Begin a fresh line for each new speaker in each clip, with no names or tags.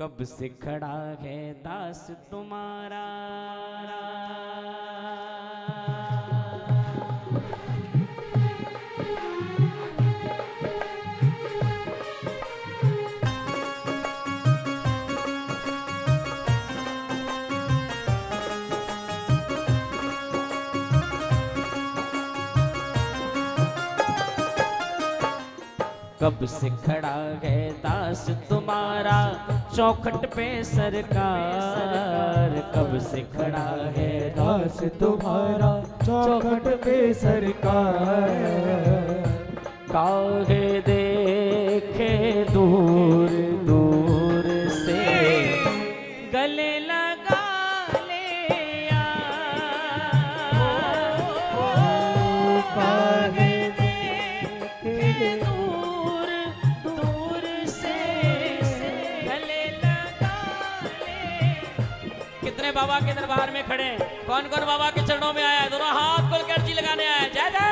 कब से खड़ा है दास तुम्हारा। कब से खड़ा है दास तुम्हारा चौखट पे सरकार। कब से खड़ा है
दास तुम्हारा चौखट पे सरकार।
काहे देखे दूर दूर से गले लगा ले काहे देखे दूर दूर से गले लगा ले। कितने बाबा के दरबार में खड़े हैं? कौन कौन बाबा के चरणों में आया है? दोनों हाथ खोल कर अर्जी लगाने आया है। जय जय।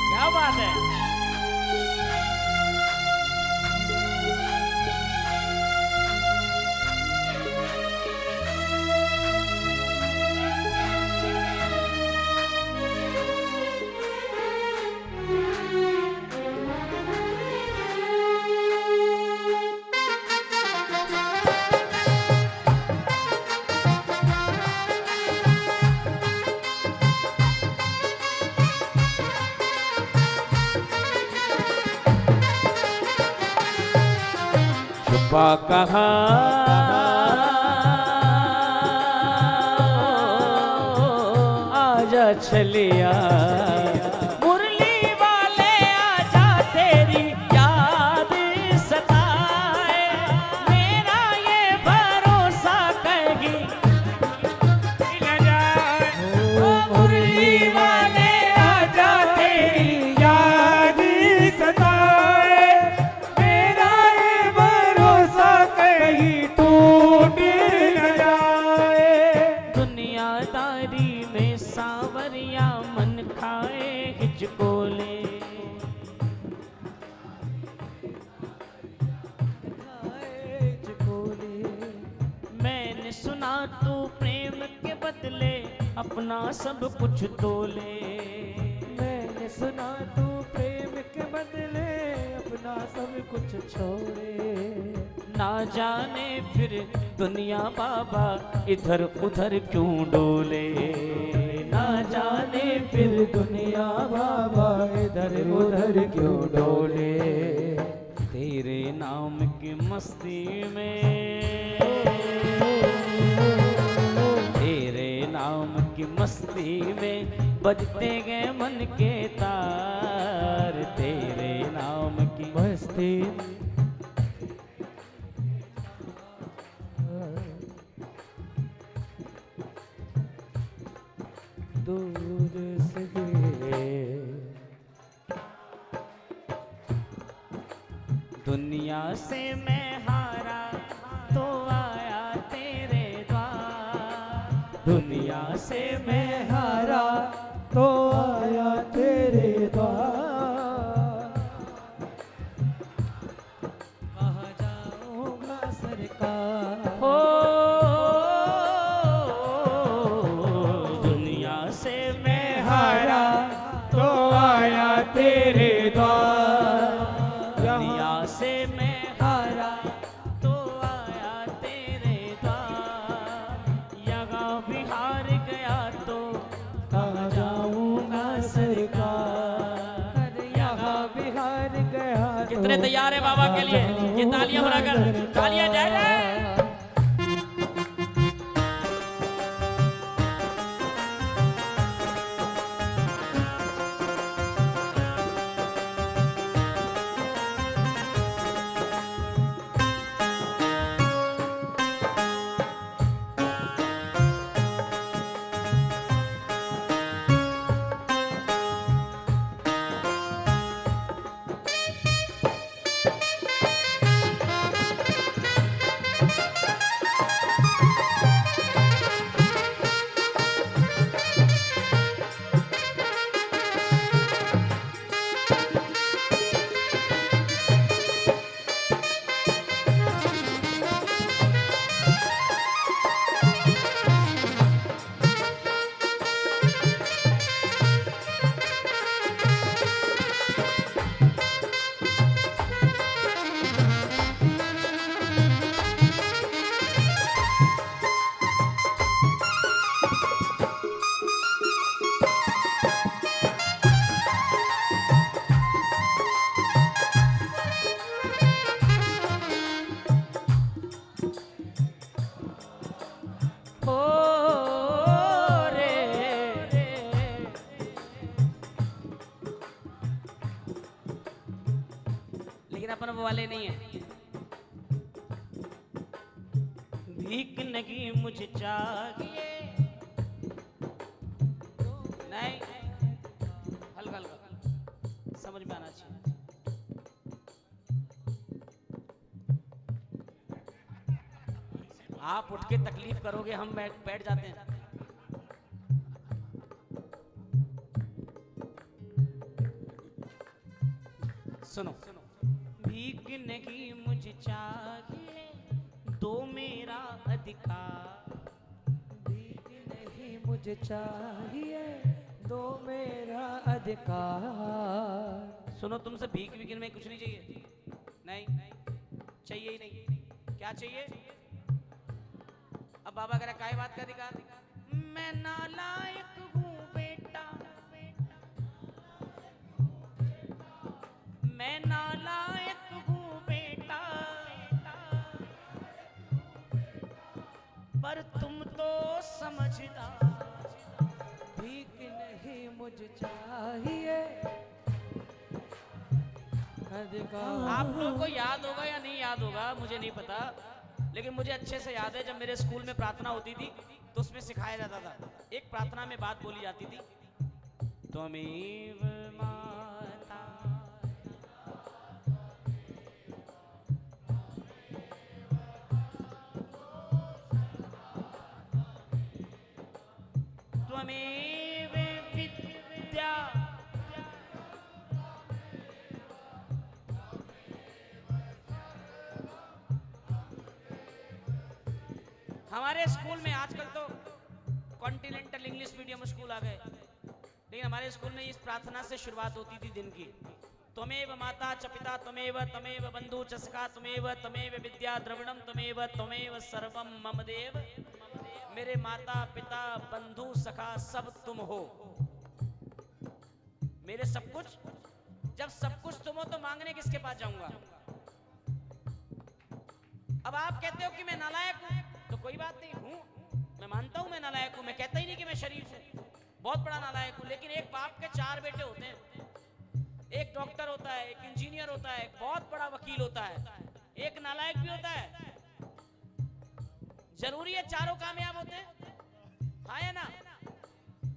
क्या बात है? छुपा कहा आजा छलिया मुरली वाले आजा तेरी याद सताए। मेरा ये भरोसा कहीं न जाए। ओ मुरली वाले आजा तेरी
याद सताए। मेरा ये भरोसा कहीं टूट न जाए।
दुनियादारी में सावरिया मन खाए हिचकोले। मैंने सुना तू प्रेम के बदले अपना सब कुछ तोले।
मैंने सुना तू प्रेम के बदले अपना सब कुछ छोड़े।
ना जाने फिर दुनिया बाबा इधर उधर क्यों डोले। ना जाने फिर
दुनिया बाबा इधर उधर क्यों डोले।
तेरे नाम की मस्ती में तेरे नाम की मस्ती में बजते गए मन के तार। तेरे नाम की
मस्ती दूर से
दुनिया से मैं हारा तो आया तेरे द्वार।
दुनिया से मैं हारा तो आया तेरे द्वार। कहाँ जाऊंगा सरकार।
हो दुनिया से मैं
हारा तो आया तेरे द्वार।
दुनिया से मैं हारा तो आया तेरे द्वार। यहाँ भी हार गया तो
कहाँ जाऊंगा सरकार। यहाँ बिहार गया तो
कितने तैयार है बाबा के लिए? ये तालियां बजाकर तालियां जय जय। वाले नहीं है। भीख नहीं मुझे चाहिए, नहीं, हल्का हल्का समझ में आना चाहिए। आप उठ के तकलीफ करोगे, हम बैठ जाते हैं। सुनो, भीख नहीं मुझे चाहिए, दो मेरा अधिकार।
भीख नहीं मुझे चाहिए, दो मेरा अधिकार।
सुनो, तुमसे भीख विकिन में कुछ नहीं चाहिए, नहीं चाहिए ही नहीं। क्या चाहिए? अब बाबा कह रहा काय बात का अधिकार? मैं नालायक हूँ बेटा, मैं नालायक हूँ बेटा, पर तुम तो समझदार।
भीख नहीं मुझे चाहिए, अधिकार।
आप लोगों को याद होगा या नहीं याद होगा मुझे नहीं पता, लेकिन मुझे अच्छे से याद है जब मेरे स्कूल में प्रार्थना होती थी तो उसमें सिखाया जाता था। एक प्रार्थना में बात बोली जाती थी, त्वमेव माता त्वमेव विद्या हमारे स्कूल में आजकल तो कॉन्टिनेंटल इंग्लिश मीडियम स्कूल आ गए, लेकिन हमारे स्कूल में इस प्रार्थना से शुरुआत होती थी दिन की। त्वमेव माता च पिता त्वमेव त्वमेव बंधु च सखा त्वमेव त्वमेव विद्या द्रविणम त्वमेव त्वमेव सर्वम मम देव। मेरे माता पिता बंधु सखा सब तुम हो, मेरे सब कुछ। जब सब कुछ तुम हो तो मांगने किसके पास जाऊंगा? अब आप कहते हो कि मैं नालायक हूं, तो कोई बात नहीं, हूं, मैं मानता हूं मैं नालायक हूं, मैं कहता ही नहीं कि मैं शरीफ हूं, बहुत बड़ा नालायक हूं। लेकिन एक बाप के 4 बेटे होते हैं, एक डॉक्टर होता है, एक इंजीनियर होता है, एक बहुत बड़ा वकील होता है, एक नालायक भी होता है। जरूरी है चारों कामयाब होते हैं? हाँ या ना?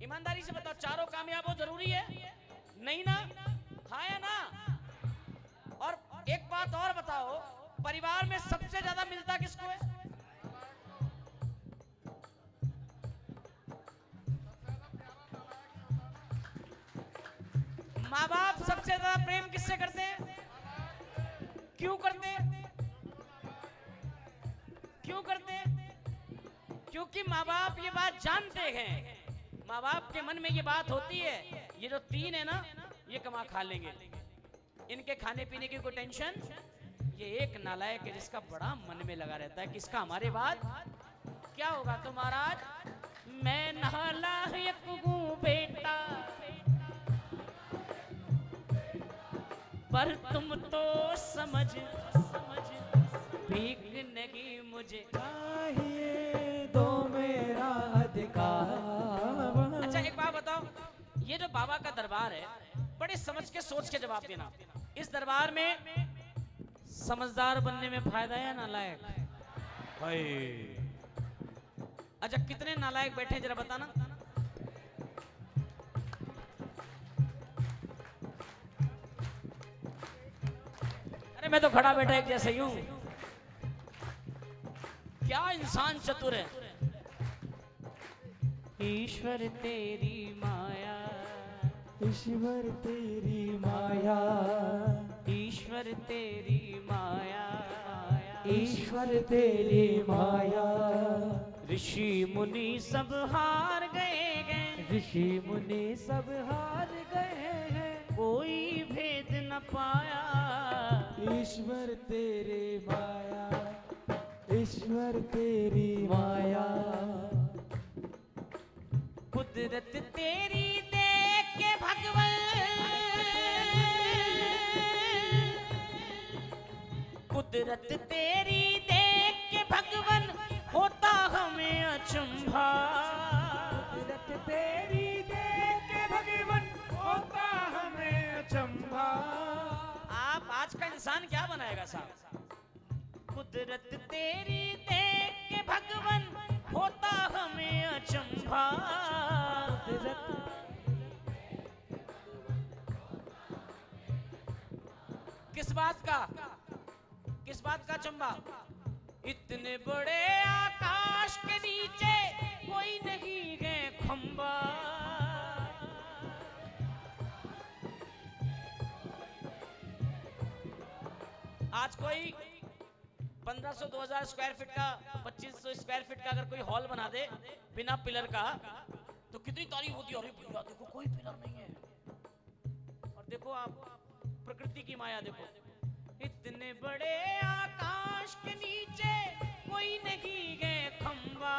ईमानदारी से बताओ, चारों कामयाब हो जरूरी है? नहीं ना? हाँ या ना? और एक बात और बताओ, परिवार में सबसे ज्यादा मिलता किसको है? माँ बाप सबसे ज्यादा प्रेम किससे करते हैं? क्यों करते हैं? क्यों करते हैं? क्योंकि माँ बाप ये बात जानते हैं, माँ बाप के मन में ये बात होती है, ये जो 3 है ना, ये कमा खा लेंगे, इनके खाने पीने की कोई टेंशन। ये एक नालायक है जिसका बड़ा मन में लगा रहता है कि इसका हमारे बाद क्या होगा। तो महाराज, मैं नालायक हूँ बेटा, पर तुम तो समझ भीख नहीं मुझे
चाहिए, दो मेरा अधिकार।
अच्छा एक बात बताओ, ये जो बाबा का दरबार है, बड़े समझ के सोच के जवाब देना, इस दरबार में समझदार बनने में फायदा है नालायक? अच्छा कितने नालायक बैठे हैं जरा बताना। अरे मैं तो खड़ा बैठा एक जैसे ही हूं। क्या इंसान चतुर है। ईश्वर तेरी माया,
ईश्वर तेरी माया,
ईश्वर तेरी माया,
ईश्वर तेरी माया।
ऋषि मुनि सब हार गए,
ऋषि मुनि सब हार गए हैं,
कोई भेद न पाया।
ईश्वर तेरी माया, ईश्वर तेरी माया।
कुदरत तेरी देख के भगवान, कुदरत तेरी देख के भगवान, होता हमें अचंभा।
कुदरत तेरी देख के भगवान, होता हमें अचंभा।
आप आज का इंसान क्या बनाएगा कुदरत तेरी देख के भगवन होता हमें अचंभा। किस बात का चंबा? इतने बड़े आकाश के नीचे कोई नहीं है खंबा। आज कोई 1500-2000 स्क्वायर फीट का 2500 स्क्वायर फीट का अगर कोई हॉल बना दे बिना पिलर का तो कितनी तारीफ होती है, अरे भैया देखो कोई पिलर नहीं है। और देखो आप प्रकृति की माया देखो, इतने बड़े आकाश के नीचे कोई नहीं है खंबा।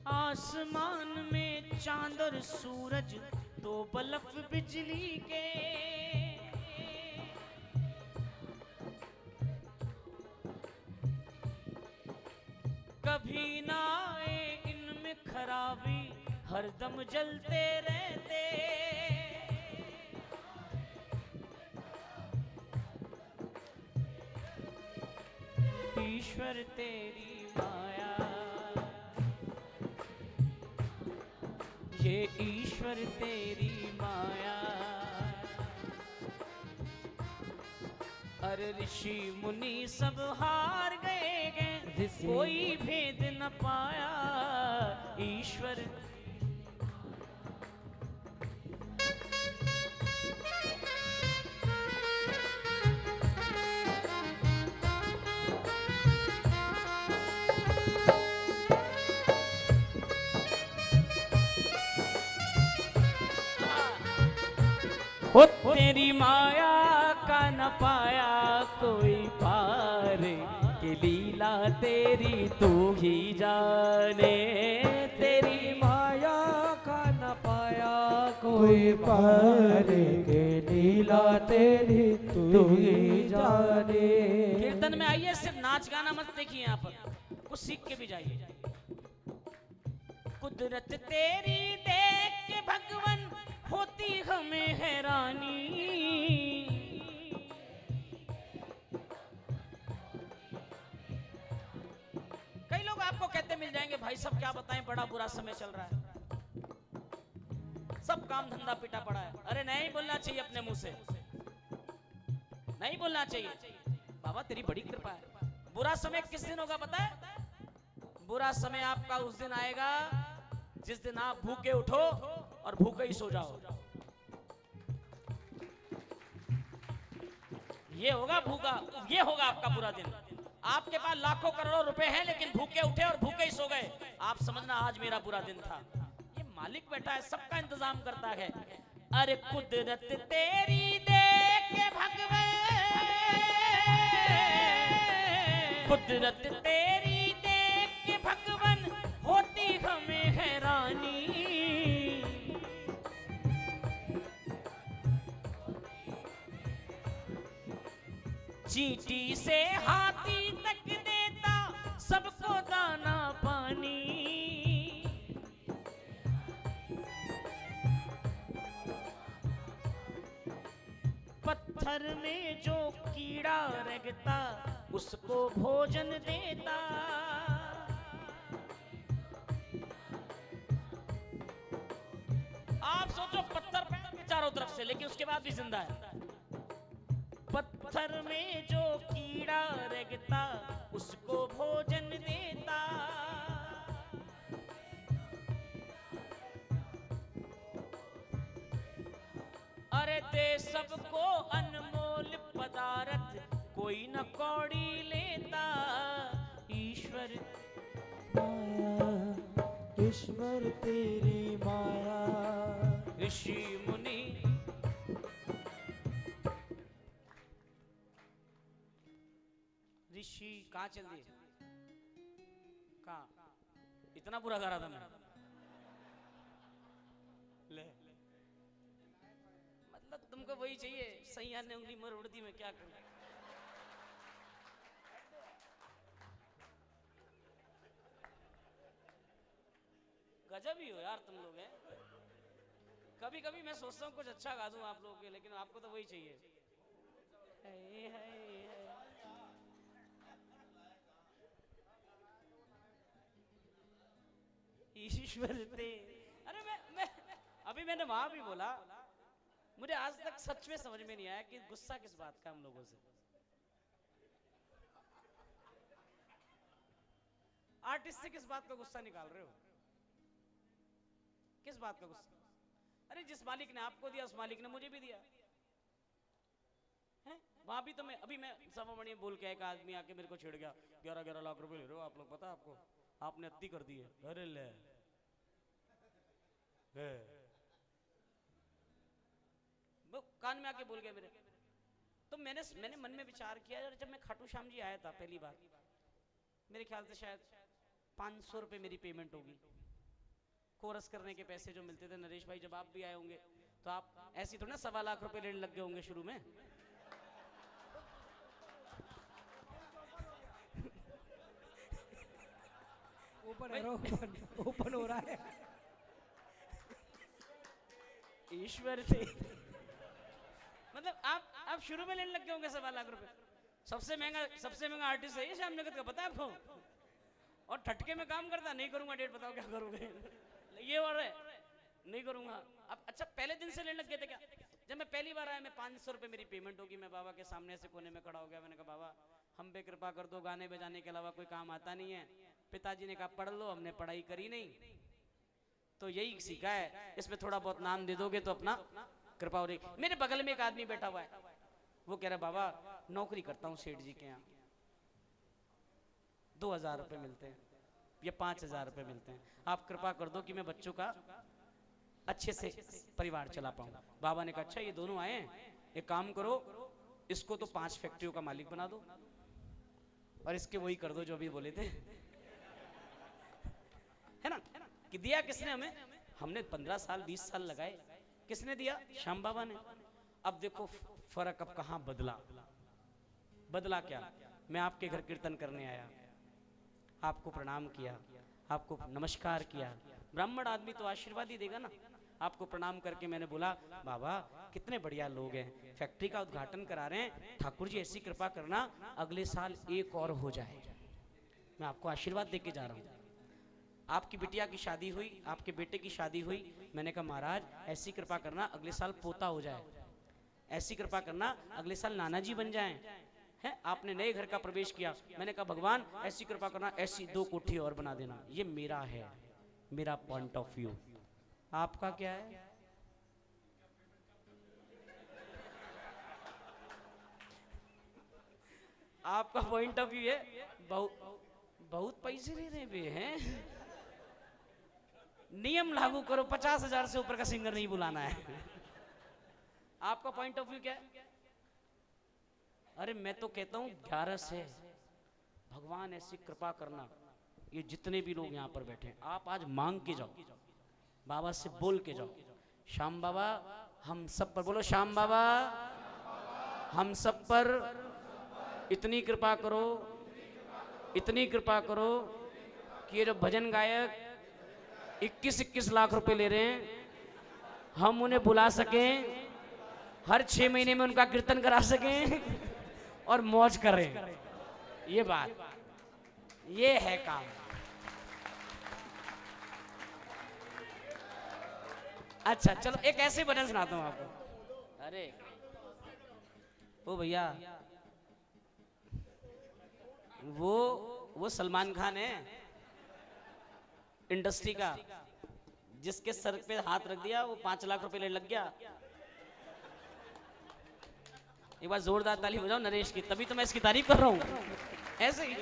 आसमान में चांद और सूरज दो बल्ब बिजली के, कभी ना आए इनमें खराबी, हरदम जलते रहते। ईश्वर तेरी माया, ये ईश्वर तेरी माया। अरे ऋषि मुनि सब हार गए, कोई भेद न पाया। ईश्वर हो तेरी माया का न पाया कोई पार, कि लीला तेरी तू ही जाने। तेरी
माया का न पाया कोई पार, के लीला तेरी तू ही जाने।
कीर्तन में आइए, सिर्फ नाच गाना मत देखिए, यहाँ पर कुछ सीख के भी जाइए। कुदरत तेरी देख के भगवन होती हमें हैरानी। कई लोग आपको कहते मिल जाएंगे, भाई सब क्या बताएं, बड़ा बुरा समय चल रहा है, सब काम धंधा पिटा पड़ा है। अरे नहीं बोलना चाहिए अपने मुंह से, नहीं बोलना चाहिए। बाबा तेरी बड़ी कृपा है। बुरा समय किस दिन होगा पता है? बुरा समय आपका उस दिन आएगा जिस दिन आप भूखे उठो और भूखे ही सो जाओ। ये होगा भूखा, ये होगा आपका बुरा दिन। आपके पास लाखों करोड़ों रुपए हैं लेकिन भूखे उठे और भूखे ही सो गए, आप समझना आज मेरा बुरा दिन था। ये मालिक बैठा है, सबका इंतजाम करता है। अरे कुदरत तेरी देख के भगवान, कुदरत तेरी देख के भगवान होती हमें हैरानी। चींटी से हाथी तक देता सबको दाना पानी। पत्थर में जो कीड़ा रेंगता उसको भोजन देता। आप सोचो पत्थर चारों तरफ से, लेकिन उसके बाद भी जिंदा है। पत्थर में जो कीड़ा रेंगता उसको भोजन देता। अरे दे सबको अनमोल पदार्थ कोई न कौड़ी लेता। ईश्वर
माया, ईश्वर तेरी माया।
ऋषि मुनि ऋषि कहाँ चल दिए? कहाँ? इतना बुरा गा रहा था मैं। ले मतलब तुमको वही चाहिए, सैया ने उंगली मरोड़ दी, मैं क्या करूं? गजब ही हो यार तुम लोग हैं। कभी कभी मैं सोचता हूँ कुछ अच्छा गा दूं आप लोगों के, लेकिन आपको तो वही चाहिए। हाय, हाय, हाय। ईश्वर ते, अरे मैं अभी मैंने वहां भी बोला, मुझे आज तक सच में समझ में नहीं आया कि गुस्सा किस बात का हम लोगों से। आर्टिस्ट से किस बात का गुस्सा निकाल रहे हो? किस बात का गुस्सा? अरे जिस मालिक ने आपको दिया उस मालिक ने मुझे भी दिया है। वहां भी तो मैं अभी मैं सभामणि बोल के एक आदमी आके मेरे को छेड़ गया, 11-11 लाख रुपए ले रहे हो आप लोग, पता है आपको, आपने अति कर दी है। अरे ले वो कान में आके बोल गया मेरे। तो मैंने मन में विचार किया, यार जब मैं खाटू श्याम जी आया था पहली बार, मेरे ख्याल से शायद 500 रुपए मेरी पेमेंट होगी। कोरस करने के पैसे जो मिलते थे, नरेश भाई जब आप भी आए होंगे तो आप ऐसी थोड़ा ना 1.25 लाख रुपए लेने लग गए होंगे शुरू में।
ओपन हो रहा है।
ईश्वर से मतलब आप शुरू में लेने लग गए होंगे 1.25 लाख रुपए। सबसे महंगा आर्टिस्ट है ये श्याम जगत का, पता है आपको? और ठटके में काम करता, नहीं करूंगा डेट, बताओ क्या करोगे? ये और है, नहीं करूंगा। अब अच्छा पहले दिन से लेने लग गए थे क्या? जब मैं पहली बार आया, मैं 500 रुपए मेरी पेमेंट होगी, मैं बाबा के सामने ऐसे कोने में खड़ा हो गया। मैंने कहा बाबा हम पे कृपा कर दो, गाने बजाने के अलावा कोई काम आता नहीं है। पिताजी ने कहा पढ़ लो, हमने पढ़ाई करी नहीं, तो यही सीखा है, इसमें थोड़ा बहुत नाम दे दोगे तो अपना कृपा हो रही। मेरे बगल में एक आदमी बैठा हुआ है, वो कह रहा बाबा नौकरी करता हूँ सेठ जी के यहाँ, 2000 रुपए मिलते हैं या 5000 रुपए मिलते हैं, आप कृपा कर दो कि मैं बच्चों का अच्छे से परिवार चला पाऊं। बाबा ने कहा अच्छा ये दोनों आए हैं, एक काम करो, इसको तो 5 फैक्ट्रियों का मालिक बना दो और इसके वही कर दो जो अभी बोले थे। है ना? कि दिया किसने हमें? हमने 15 साल 20 साल लगाए, किसने दिया? श्याम बाबा ने। अब देखो फर्क अब कहां बदला क्या? मैं आपके घर कीर्तन करने आया, आपको प्रणाम किया, आपको नमस्कार किया, ब्राह्मण आदमी तो आशीर्वाद ही देगा ना। आपको प्रणाम करके मैंने बोला बाबा कितने बढ़िया लोग हैं, फैक्ट्री का उद्घाटन करा रहे हैं, ठाकुर जी ऐसी कृपा करना अगले साल एक और हो जाए, मैं आपको आशीर्वाद देके जा रहा हूँ। आपकी बिटिया की शादी हुई, आपके बेटे की शादी हुई, मैंने कहा महाराज ऐसी कृपा करना अगले साल पोता हो जाए, ऐसी कृपा करना अगले साल नाना जी बन जाएं। है आपने नए घर का प्रवेश किया, मैंने कहा भगवान ऐसी कृपा करना ऐसी 2 कोठी और बना देना। ये मेरा है, मेरा पॉइंट ऑफ व्यू। आपका क्या है? आपका पॉइंट ऑफ व्यू है बहुत पैसे ले रहे वे हैं, नियम लागू करो, 50,000 से ऊपर का सिंगर नहीं बुलाना है। आपका पॉइंट ऑफ व्यू क्या है? अरे मैं तो कहता हूं 11 से भगवान ऐसी कृपा करना, ये जितने भी लोग यहाँ पर बैठे हैं आप आज मांग के जाओ, बाबा से बोल के जाओ, श्याम बाबा हम सब पर, बोलो श्याम बाबा हम सब पर इतनी कृपा करो, इतनी कृपा करो कि ये जो भजन गायक 21-21 लाख रुपए ले रहे हैं, हम उन्हें बुला सकें, हर 6 महीने में उनका कीर्तन करा सकें और मौज करें। ये बात, ये है काम। अच्छा चलो एक ऐसे भजन सुनाता हूं आपको। अरे ओ भैया वो सलमान खान है इंडस्ट्री का, जिसके सर पे हाथ रख दिया वो 5 लाख रुपए लेने लग गया। एक बार जोरदार ताली बजाओ नरेश की, तभी तो मैं इसकी तारीफ कर रहा हूँ। ऐसे ही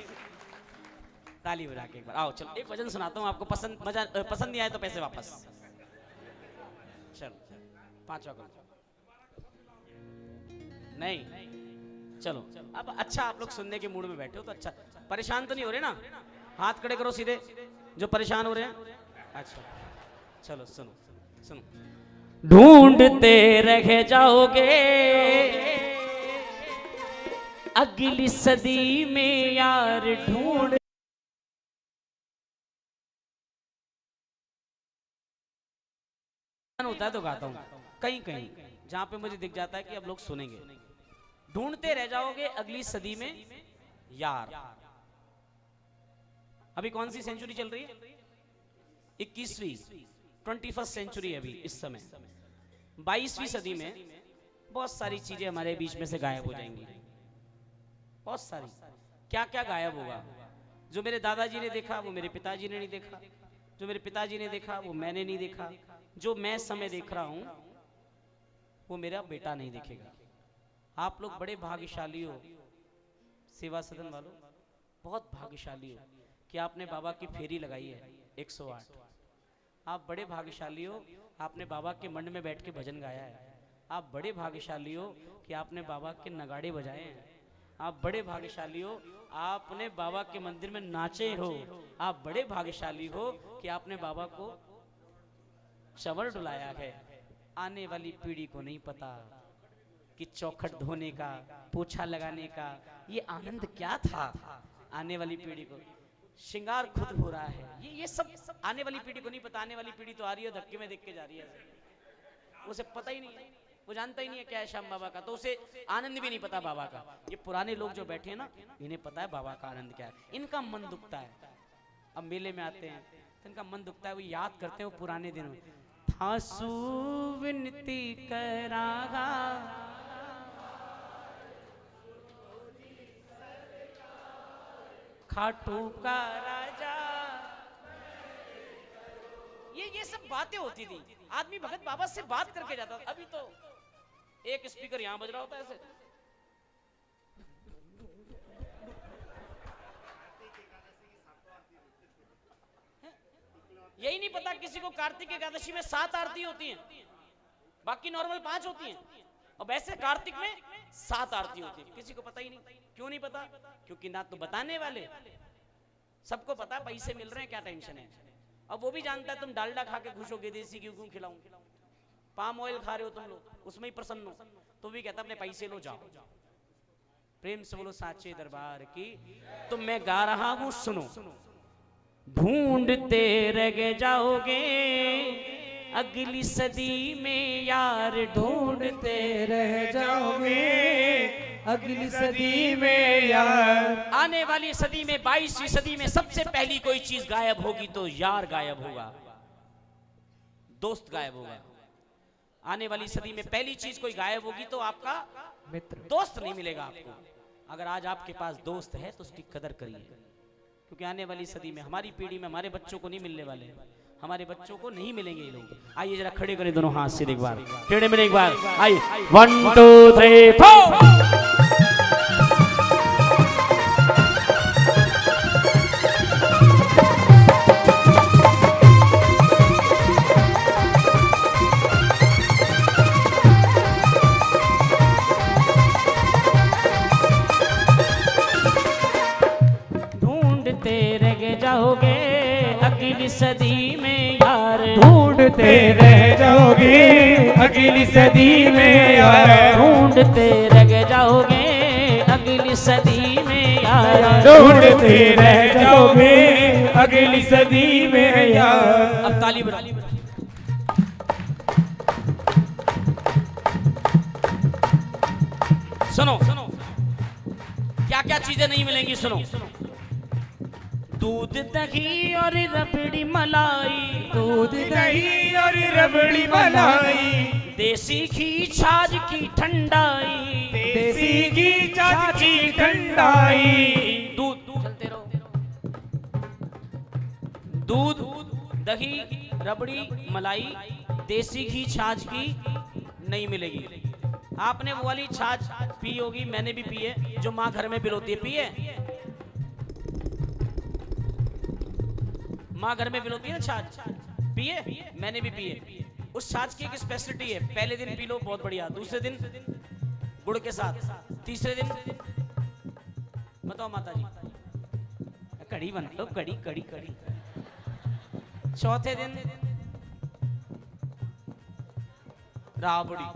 ताली बजा के एक बार आओ। चलो एक भजन सुनाता हूँ आपको, पसंद नहीं आए तो पैसे वापस। चलो 5वां करो नहीं, चलो अब अच्छा आप लोग सुनने के मूड में बैठे हो तो अच्छा, परेशान तो नहीं हो रहे ना? हाथ खड़े करो सीधे जो परेशान हो रहे हैं। अच्छा चलो सुनो सुनो। ढूंढते रह जाओगे अगली सदी में यार, ढूंढ होता है तो गाता हूँ, कहीं कहीं जहां पे मुझे दिख जाता है कि अब लोग सुनेंगे। ढूंढते रह जाओगे अगली सदी में यार। अभी कौन सी सेंचुरी चल रही है? 21वीं 21st सेंचुरी अभी इस समय। 22वीं सदी में बहुत सारी चीजें हमारे बीच में से गायब हो जाएंगी, बहुत सारी। क्या क्या गायब होगा? जो मेरे दादाजी ने देखा वो मेरे पिताजी ने नहीं देखा, जो मेरे पिताजी ने देखा वो मैंने नहीं देखा, जो मैं समय देख रहा हूं वो मेरा बेटा नहीं देखेगा। आप लोग बड़े भाग्यशाली हो, सेवा सदन वालों, बहुत भाग्यशाली हो कि आपने बाबा की फेरी लगाई है 108। आप बड़े भाग्यशाली हो, आपने बाबा के मंड में बैठ के भजन गाया है। आप बड़े भाग्यशाली हो कि आपने बाबा के नगाड़े बजाए हैं। आप बड़े भाग्यशाली हो, आपने बाबा के मंदिर में नाचे हो। आप बड़े भाग्यशाली हो कि आपने बाबा को चंवर डुलाया है। आने वाली पीढ़ी को नहीं पता कि चौखट धोने का, पोछा लगाने का ये आनंद क्या था। आने वाली पीढ़ी को श्रृंगार खुद हो रहा है, ये सब आने वाली पीढ़ी को नहीं पता। आने वाली पीढ़ी तो आ रही है, धक्के में देख के जा रही है, उसे पता ही नहीं है, वो जानता ही नहीं है क्या है श्याम बाबा का, तो उसे आनंद भी नहीं पता बाबा का। ये पुराने लोग जो बैठे हैं ना, इन्हें पता है बाबा का आनंद क्या है। इनका मन दुखता है, अब मेले में आते हैं तो इनका मन दुखता है, वो याद करते हैं वो पुराने दिनों। थासु विनती करागा खाटू का राजा, ये सब बातें होती थी। आदमी भगत बाबा से बात करके जाता था। अभी तो एक स्पीकर यहां बज रहा होता है ऐसे, यही नहीं पता किसी को कार्तिक एकादशी में 7 आरती होती हैं, बाकी नॉर्मल 5 होती हैं, और वैसे कार्तिक में 7 आरती होती है। किसी को पता ही नहीं। क्यों नहीं पता? क्योंकि ना तो बताने वाले, सबको पता पैसे मिल रहे हैं, क्या टेंशन है। अब वो भी जानता है तुम डालडा खा के खुश हो गए, देसी घी क्यों खिलाऊं, पाम ऑयल खा रहे हो तुम लोग, उसमें ही प्रसन्न हो, तो भी कहता अपने पैसे लो जाओ। प्रेम से बोलो साचे दरबार की। तो मैं गा रहा हूं, सुनो। ढूंढते रह जाओगे अगली सदी में यार, ढूंढते
रह जाओगे अगली सदी में यार।
आने वाली सदी में 22वीं सदी में सबसे पहली कोई चीज गायब होगी तो यार गायब होगा, दोस्त गायब होगा। आने वाली सदी में पहली चीज कोई गायब होगी तो आपका
मित्र,
दोस्त नहीं मिलेगा आपको। अगर आज आपके पास दोस्त है तो उसकी कदर करिए, क्योंकि आने वाली सदी में हमारी पीढ़ी में हमारे बच्चों को नहीं मिलने वाले, हमारे बच्चों को नहीं मिलेंगे ये लोग। आइए जरा खड़े करें दोनों हाथ से एक बार, टेढ़े मेढ़े एक बार। आइए 1 2 3 4। जाओगे अगली सदी में यार,
ढूंढते रह जाओगे अगली सदी में यार।
ढूंढते रह जाओगे अगली सदी में यार,
ढूंढते रह जाओगे अगली सदी में यार।
अब ताली बजा। सुनो सुनो, क्या क्या चीजें नहीं मिलेंगी, सुनो। दूध दही और रबड़ी मलाई,
दूध दही और रबड़ी मलाई,
देसी घी छाछ की ठंडाई,
देसी घी छाछ की ठंडाई।
दूध चलते रहो, दूध दही रबड़ी मलाई देसी घी छाछ की नहीं मिलेगी। आपने वो वाली छाछ पी होगी, मैंने भी पी है, जो माँ घर में पिलोती है, पी है? माँ घर में पिलोती है ना छाछ, पिए? मैंने भी पिए। उस छाछ की एक स्पेशलिटी है, पहले दिन पी लो बहुत बढ़िया, दूसरे दिन गुड़ के साथ, तीसरे दिन बताओ माता जी कड़ी बना लो, कड़ी कड़ी कड़ी, चौथे दिन राबड़ी।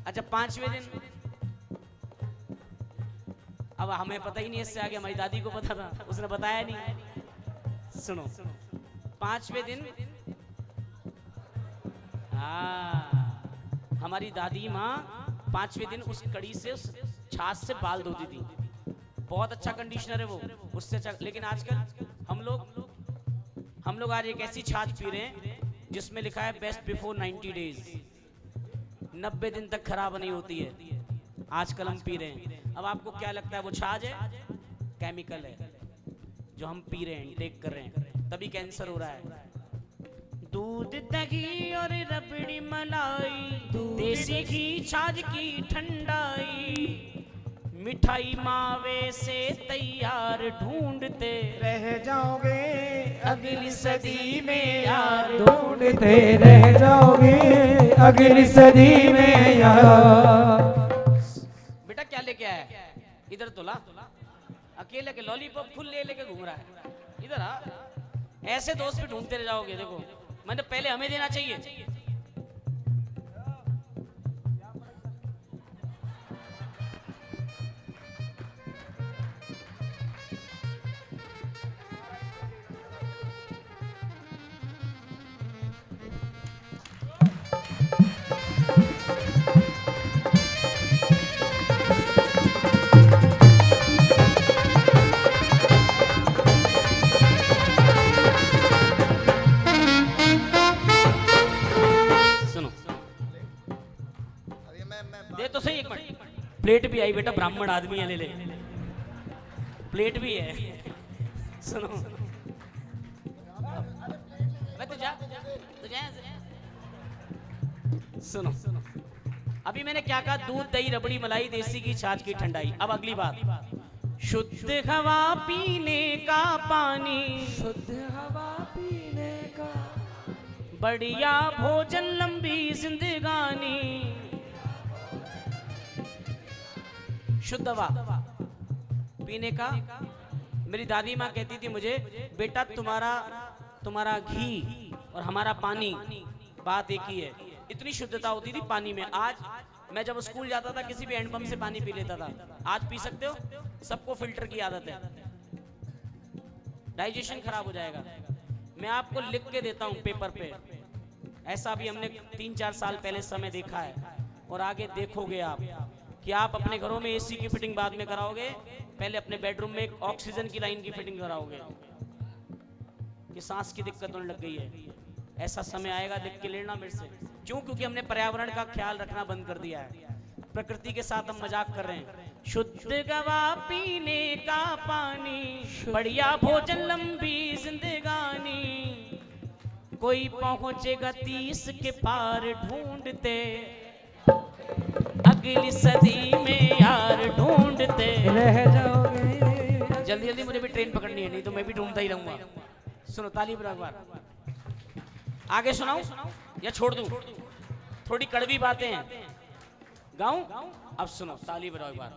अच्छा 5वें दिन, अब हमें पता ही नहीं, इससे आगे हमारी दादी को पता था, उसने बताया नहीं। सुनो 5वें दिन हाँ, हमारी दादी माँ 5वें दिन उस कड़ी से, उस छाछ से बाल धोती थी। बहुत अच्छा कंडीशनर है वो, उससे अच्छा। लेकिन आजकल हम लोग आज एक ऐसी छाछ पी रहे हैं जिसमें लिखा है बेस्ट बिफोर 90 डेज, 90 दिन तक खराब नहीं होती है। आजकल हम पी रहे हैं। अब आपको क्या लगता है वो छाछ है? केमिकल है जो हम पी रहे हैं, टेक कर रहे हैं, तभी कैंसर हो रहा है। दूध दही और रबड़ी मलाई, देसी घी छाछ की ठंडाई, मिठाई मावे से तैयार ढूंढते
रह जाओगे
अगली सदी में यार।
ढूंढते रह जाओगे अगली सदी में यार।
बेटा क्या लेके आया है? इधर तो ला। अकेले के लॉलीपॉप फुल ले लेके घूम रहा है। इधर आ। ऐसे दोस्त भी ढूंढते रह जाओगे। देखो मैंने पहले हमें देना चाहिए। तो सही एक मिनट, प्लेट भी आई बेटा, ब्राह्मण आदमी है, ले ले, प्लेट भी है। सुनो मैं तो जा सुनो, अभी मैंने क्या कहा? दूध दही रबड़ी मलाई देसी की छाछ की ठंडाई। अब अगली बात, शुद्ध हवा पीने का पानी,
शुद्ध हवा पीने का,
बढ़िया भोजन लंबी जिंदगानी। शुद्ध हवा पीने का। मेरी दादी माँ कहती थी मुझे, बेटा तुम्हारा घी और हमारा पानी बात एक ही है। इतनी शुद्धता होती थी पानी में। आज मैं जब स्कूल जाता था किसी भी हैंडपंप से पानी पी लेता था। आज पी सकते हो? सबको फिल्टर की आदत है, डाइजेशन खराब हो जाएगा। मैं आपको लिख के देता हूँ पेपर पे। ऐसा भी हमने 3-4 साल पहले समय देखा है, और आगे देखोगे आप कि आप अपने घरों में एसी की फिटिंग बाद में कराओगे, पहले अपने बेडरूम में एक ऑक्सीजन की लाइन की फिटिंग कराओगे कि सांस की दिक्कत होने लग गई है। ऐसा समय आएगा, लिख के लेना मेरे से। क्यों? क्योंकि हमने पर्यावरण का ख्याल रखना बंद कर दिया है। प्रकृति के साथ हम मजाक कर रहे हैं। शुद्ध हवा पीने का पानी, बढ़िया भोजन लंबी जिंदगानी, कोई पहुंचेगा 30 के पार ढूंढते अगली सदी में यार, ढूंढते
रह जाओगे।
जल्दी जल्दी मुझे भी ट्रेन पकड़नी है, नहीं तो मैं भी ढूंढता ही रहूंगा। सुनो, ताली बजाओ एक बार। आगे सुनाऊं या छोड़ दूं? थोड़ी कड़वी बातें हैं, गाऊं? अब सुनो, ताली बजाओ एक बार।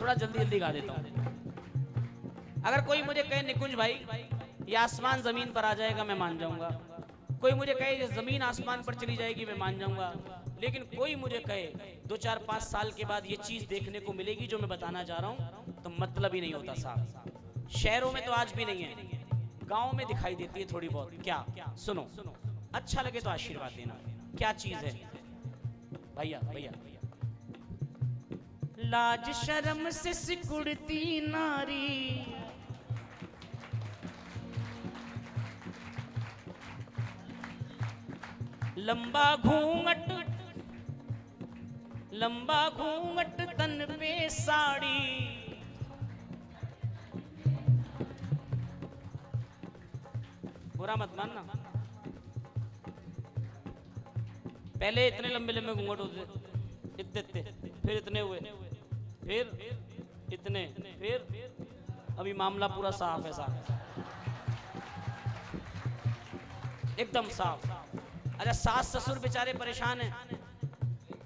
थोड़ा जल्दी जल्दी गा देता हूं। अगर कोई मुझे कहे निकुंज भाई ये आसमान जमीन पर आ जाएगा, मैं मान जाऊंगा। कोई मुझे कहे ये जमीन आसमान पर चली जाएगी, मैं मान जाऊंगा। लेकिन कोई मुझे कहे 2-4-5 साल के बाद ये चीज देखने को मिलेगी जो मैं बताना चाह रहा हूं, तो मतलब ही नहीं होता साहब। शहरों में तो आज भी नहीं है, गांव में दिखाई देती है थोड़ी बहुत। क्या? सुनो, अच्छा लगे तो आशीर्वाद देना। क्या चीज है भैया? भैया लाज शर्म से सिकुड़ती नारी, लंबा घूंघट तन पे साड़ी, बुरा मत मानना। पहले इतने लंबे लंबे घूंघट होते, इतने, फिर इतने हुए, फिर इतने, फिर अभी मामला पूरा साफ है, साफ एकदम साफ। अच्छा, सास ससुर बेचारे परेशान हैं।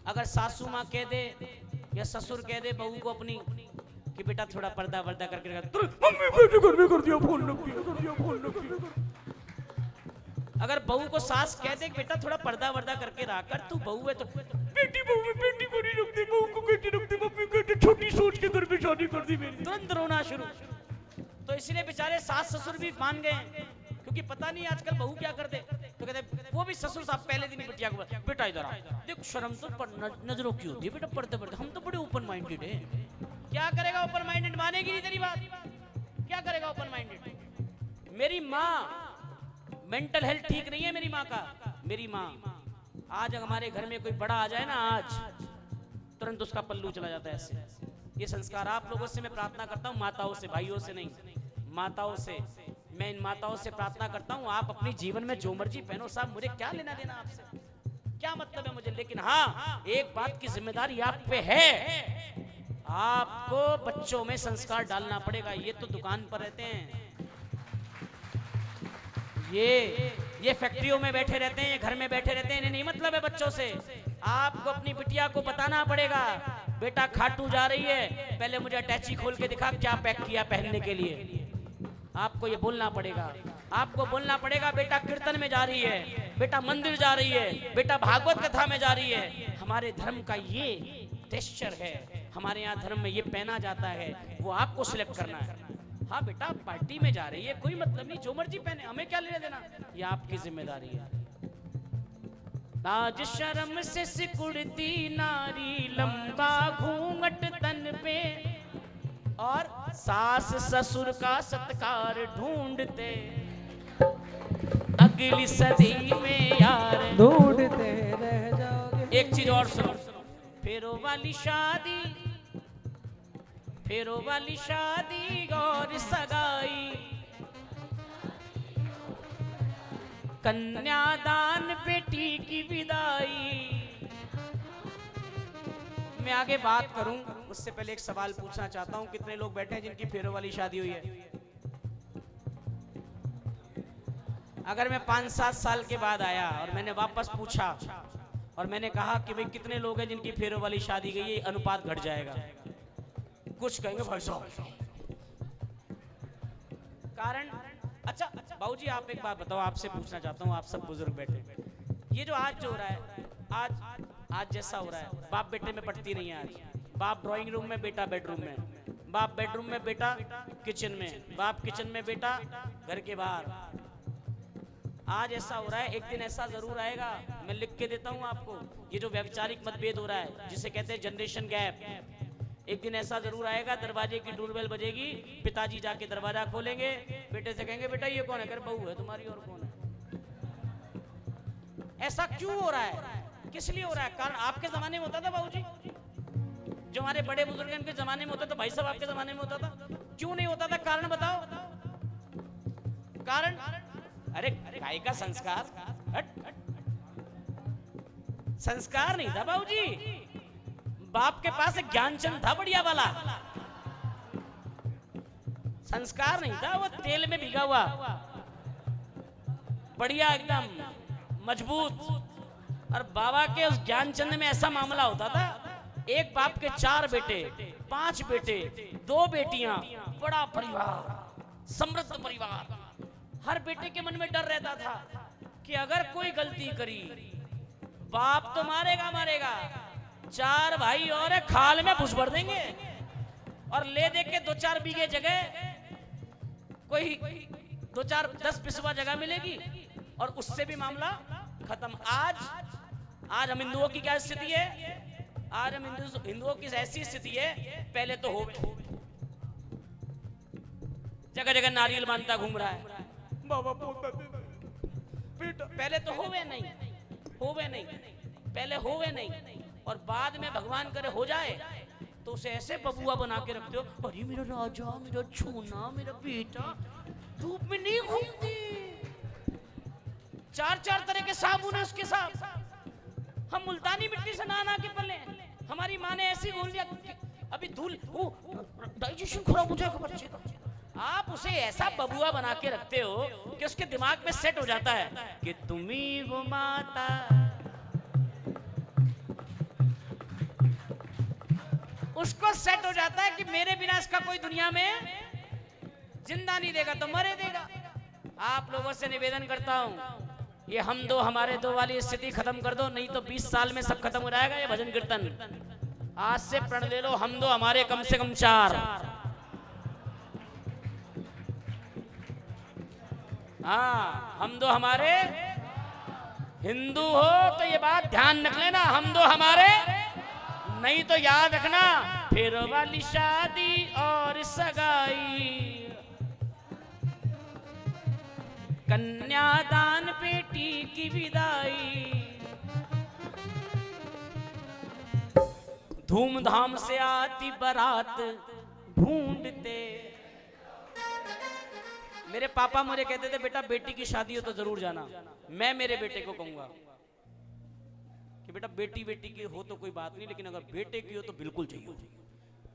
अगर सासू माँ कह दे या ससुर कह दे बहू को अपनी कि बेटा थोड़ा पर्दा वर्दा करके मम्मी बेटे घर में कर दिया, फोन रख दिया, कर दिया, फोन रख दिया। अगर बहू को सास कह दे बेटा थोड़ा पर्दा वर्दा करके रहा कर, तू बहू है तो बेटी बहू में बेटी को नहीं रखती, बहू को कहती रखती, मम्मी कहती छोटी सोच के घर में शादी कर दी मेरी, तुरंत रोना शुरू। तो इसलिए बेचारे सास ससुर भी मान गए, क्योंकि पता नहीं आजकल बहू क्या कर दे। तो कहते वो भी ससुर साहब पहले दिन ही बिटिया को बेटा इधर आ, देख शर्म तो नजरों की होती है बेटा, पढ़ते पढ़ते हम तो बड़े ओपन माइंडेड है। क्या करेगा ओपन माइंडेड, मानेगी नहीं तेरी बात, क्या करेगा ओपन माइंडेड। मेरी माँ मेंटल हेल्थ ठीक नहीं है मेरी माँ का। मेरी माँ आज हमारे घर में कोई बड़ा आ जाए ना, आज तुरंत उसका पल्लू चला जाता है ऐसे। ये संस्कार आप लोगों से मैं प्रार्थना करता हूँ, माताओं से, भाइयों से नहीं, माताओं से। मैं इन माताओं से प्रार्थना करता हूँ, आप अपनी जीवन में जो मर्जी पहनो साहब, मुझे क्या लेना देना आपसे, क्या मतलब है मुझे। लेकिन हाँ, एक बात की जिम्मेदारी आप पे है, आपको बच्चों में संस्कार डालना पड़ेगा। ये तो दुकान पर रहते हैं, ये फैक्ट्रियों में बैठे रहते हैं, ये घर में बैठे रहते हैं, इन्हें नहीं मतलब है बच्चों से। आपको अपनी बिटिया को बताना पड़ेगा, बेटा खाटू जा रही है, पहले मुझे अटैची खोल के दिखा क्या पैक किया पहनने के लिए। आपको ये बोलना पड़ेगा, आपको बोलना पड़ेगा बेटा कीर्तन में जा रही है, बेटा मंदिर जा रही है, बेटा भागवत कथा में जा रही है। हमारे धर्म का ये टेक्सचर है, हमारे यहाँ धर्म में ये पहना जाता है, वो आपको सिलेक्ट करना है। हाँ बेटा पार्टी में जा रही है, कोई मतलब नहीं, जो मर्जी पहने, हमें क्या लेना देना, ये आपकी जिम्मेदारी है। लाज शर्म से सिकुड़ती नारी, लंबा घूंघट तन पे, और सास ससुर का सत्कार ढूंढते, अगली सदी में यार
ढूंढते रह जाओगे।
एक चीज और सुनो, फेरों वाली शादी, फेरों वाली शादी और सगाई, कन्यादान बेटी की विदाई। मैं आगे बात करूं उससे पहले एक सवाल पूछना चाहता हूं, कितने लोग बैठे हैं जिनकी फेरों वाली शादी हुई है। अगर मैं 5-7 साल के बाद आया और मैंने वापस पूछा और मैंने कहा कि भाई कितने लोग हैं जिनकी फेरों वाली शादी गई है, अनुपात घट जाएगा। कुछ कहेंगे भाई साहब कारण। अच्छा बाबूजी आप एक बात बताओ, आपसे पूछना चाहता हूँ, आप सब बुजुर्ग बैठे, ये जो आज जो हो रहा है, आज जैसा हो रहा है, बाप बेटे में पड़ती नहीं है। आज बाप ड्राइंग रूम में, बेटा बेडरूम में, बाप बेडरूम में, बेटा किचन में, बाप किचन में, बेटा घर के बाहर। आज ऐसा हो रहा है, एक दिन ऐसा जरूर आएगा, मैं लिख के देता हूँ आपको, ये जो वैचारिक मतभेद हो रहा है जिसे कहते हैं जनरेशन गैप, एक दिन ऐसा जरूर आएगा, दरवाजे की डोरबेल बजेगी, पिताजी जाके दरवाजा खोलेंगे, बेटे से कहेंगे बेटा ये कौन है, कर बहू है तुम्हारी, और कौन है। ऐसा क्यों हो रहा है, किस लिए हो रहा है? कारण आपके जमाने में होता था बाबूजी, जो हमारे बड़े बुजुर्ग के जमाने में होता था, भाई साहब आपके जमाने में होता था, क्यों नहीं होता था? कारण बताओ, कारण? अरे गाय का संस्कार, संस्कार नहीं था बाबूजी, बाप के पास एक ज्ञानचंद था बढ़िया वाला, संस्कार नहीं था, वो तेल में भिगा हुआ बढ़िया एकदम मजबूत। और बाबा के उस ज्ञानचंद में ऐसा मामला होता था, एक बाप के 4 बेटे, 5 बेटे, 2 बेटियां, बड़ा परिवार, समृद्ध परिवार। हर बेटे के मन में डर रहता था कि अगर कोई गलती करी बाप तो मारेगा मारेगा, 4 भाई और खाल में घुस भर देंगे और ले दे के 2-4 बीघे जगह, कोई 2-4 10 बिस्वा जगह मिलेगी और उससे भी मामला खत्म। आज हम हिंदुओं की क्या स्थिति है? आज हम हिंदुओं की ऐसी स्थिति है, पहले तो हो जगह जगह नारियल बांधता घूम रहा है, बाबा पहले तो होवे नहीं, पहले होवे नहीं, और बाद में भगवान करे हो जाए तो उसे ऐसे बबुआ बना के रखते हो, अरे मेरा राजा, मेरा छूना, मेरा बेटा धूप में नहीं घूमती, 4-4 तरह के साबुन है उसके साथ, हम मुल्तानी मिट्टी से नहा के पले, हमारी माँ ने ऐसी बोल दिया अभी धूल, डाइजेशन खराब हो जाएगा बच्चे का। आप उसे ऐसा बबुआ बना के रखते हो कि उसके दिमाग में सेट हो जाता है कि तुम्ही वो माता, उसको सेट हो जाता है कि मेरे बिना इसका कोई दुनिया में जिंदा नहीं देगा तो मरे देगा। आप लोगों से निवेदन करता हूं, ये हम दो हमारे दो वाली स्थिति खत्म कर दो, नहीं तो 20 साल में सब खत्म हो जाएगा ये भजन कीर्तन। आज से प्रण ले लो, हम दो हमारे कम से कम 4, हाँ हम दो हमारे हिंदू हो तो ये बात ध्यान रख लेना, हम दो हमारे, नहीं तो याद रखना फिर वाली शादी और सगाई, कन्यादान बेटी की विदाई, धूमधाम से आती बारात ढूंढते। मेरे पापा मुझे कहते थे बेटा बेटी की शादी हो तो जरूर जाना। मैं मेरे बेटे को कहूंगा कि बेटा बेटी बेटी की हो तो कोई बात नहीं, लेकिन अगर बेटे की हो तो बिल्कुल चाहिए।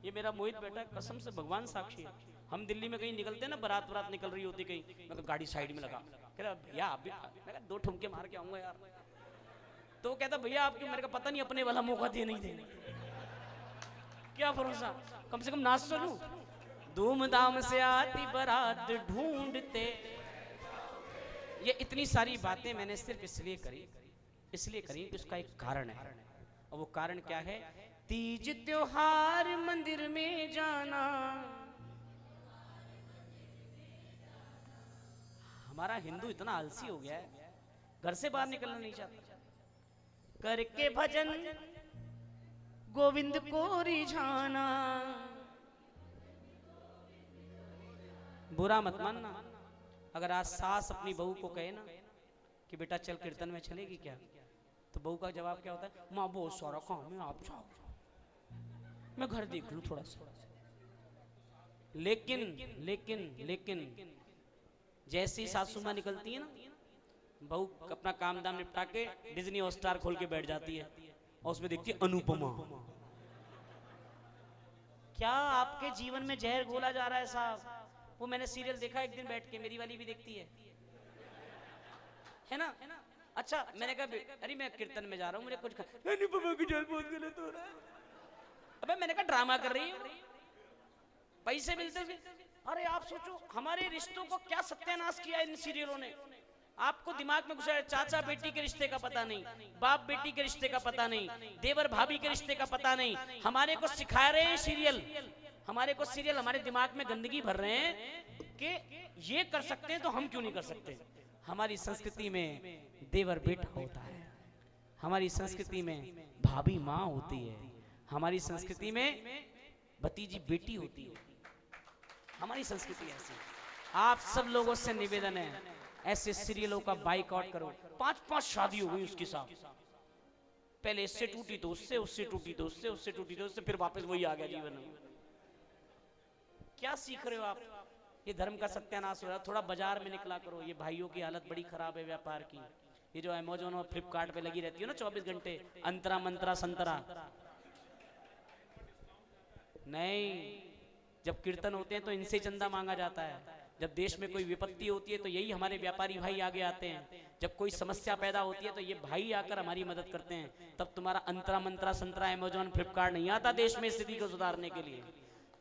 ये मेरा मोहित बेटा कसम से भगवान साक्षी है। हम दिल्ली में कहीं निकलते हैं ना, बारात बारात निकल रही होती कहीं, मैं गाड़ी साइड में लगा, कह रहा भैया आप भी, मैं कहा 2 ठुमके मार के आऊंगा यार। तो वो कहता भैया आपकी, मेरे को पता नहीं अपने वाला मौका दिए नहीं देने, क्या भरोसा, कम से कम नाच तो लूं। धूमधाम से आती बारात ढूंढते। ये इतनी सारी बातें मैंने सिर्फ इसलिए करी कि उसका एक कारण है, और वो कारण क्या है? तीज त्योहार मंदिर में जाना। हमारा हिंदू इतना आलसी हो गया है, घर से बाहर निकलना नहीं चाहता। करके भजन गोविंद को रिझाना। बुरा मत मानना अगर आज सास अपनी बहू को कहे ना कि बेटा चल कीर्तन में चलेगी क्या, तो बहू का जवाब क्या होता है? माँ बहुत सारा काम है, आप जाओ, मैं घर देख लूं थोड़ा सा। लेकिन जैसे ही सासू माँ निकलती है ना, बहू अपना काम दाम निपटा के डिज्नी हॉटस्टार खोल के बैठ जाती है, और उसमें देखती है अनुपमा। क्या आपके जीवन में जहर घोला जा रहा है साहब? वो मैंने सीरियल देखा एक दिन बैठ के, मेरी वाली भी देखती है ना? अच्छा मैंने कहा अरे मैं कीर्तन में जा रहा हूँ, मुझे कुछ अनुपमा की जान बहुत गलत हो रहा है। अबे मैंने कहा ड्रामा कर रही है, पैसे मिलते थे। अरे आप सोचो हमारे रिश्तों को क्या सत्यानाश किया इन सीरियलों ने। आपको दिमाग में घुसा है, चाचा बेटी के रिश्ते का पता नहीं, बाप बेटी के रिश्ते का पता नहीं, देवर भाभी के रिश्ते का पता नहीं। हमारे को सिखा रहे हैं सीरियल, हमारे दिमाग में गंदगी भर रहे हैं कि ये कर सकते हैं तो हम क्यों नहीं कर सकते। हमारी संस्कृति में देवर बेटा होता है, हमारी संस्कृति में भाभी माँ होती है, हमारी संस्कृति में भतीजी बेटी होती है। हमारी संस्कृति ऐसी। आप सब लोगों से निवेदन है, ऐसे सीरियलों का बाइकआउट करो। 5-5 शादी हो गई उसके साथ, पहले इससे टूटी तो उससे टूटी तो उससे टूटी तो उससे, फिर वापस वही आ गया जीवन में। क्या सीख रहे हो आप? ये धर्म का सत्यानाश हो रहा है। थोड़ा बाजार में निकला करो। ये भाइयों की हालत बड़ी खराब है व्यापार की। ये जो अमेज़न और फ्लिपकार्ट पे लगी रहती है ना 24 घंटे, अंतरा मंत्रा संतरा। नहीं, जब कीर्तन होते हैं तो इनसे चंदा मांगा जाता है। जब देश में कोई विपत्ति होती है तो यही हमारे व्यापारी भाई आगे आते हैं। जब कोई समस्या पैदा होती है तो ये भाई आकर हमारी मदद करते हैं। तब तुम्हारा अंतरा मंत्रा संतरा अमेज़न फ्लिपकार्ट नहीं आता देश में स्थिति को सुधारने के लिए।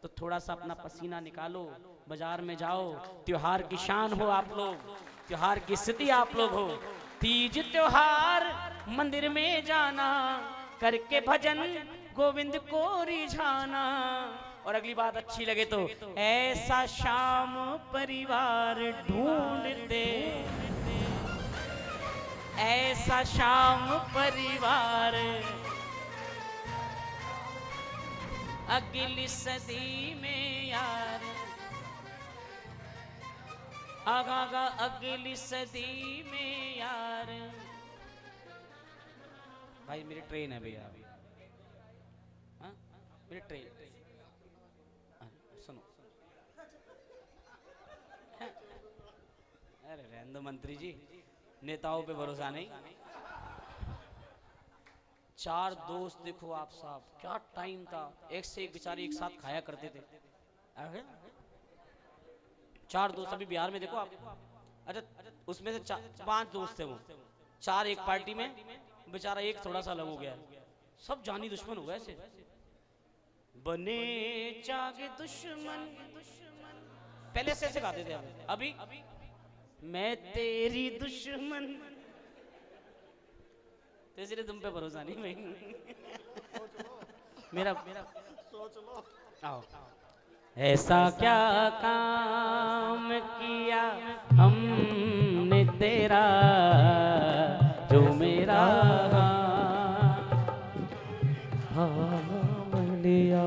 तो थोड़ा सा अपना पसीना निकालो, बाजार में जाओ। त्योहार की शान हो आप लोग, त्योहार की स्थिति आप लोग हो। तीज त्योहार मंदिर में जाना, करके भजन गोविंद को रिझाना। और अगली बात अच्छी लगे तो ऐसा शाम परिवार ढूंढते, ऐसा शाम परिवार अगली सदी में यार, आगा अगली सदी में यार। भाई मेरी ट्रेन है भैया, मेरी ट्रेन सुनो। अरे रहने दो मंत्री जी, नेताओं पे भरोसा नहीं। 4 दोस्त देखो आप साहब, क्या टाइम था। एक से एक बेचारे एक साथ खाया करते थे। 4 दोस्त अभी बिहार में देखो आप। अच्छा उसमें से 5 दोस्त थे, वो 4 एक पार्टी में, बेचारा एक थोड़ा सा अलग हो गया। सब जानी दुश्मन हो गए ऐसे। बने चागे दुश्मन, पहले से ऐसे गाते थे। अभी मैं तेरी दुश्मन, तो इसलिए तुम पे भरोसा नहीं भाई। मेरा सोच लो। आओ। ऐसा क्या काम किया हमने तेरा, जो
थाम लिया।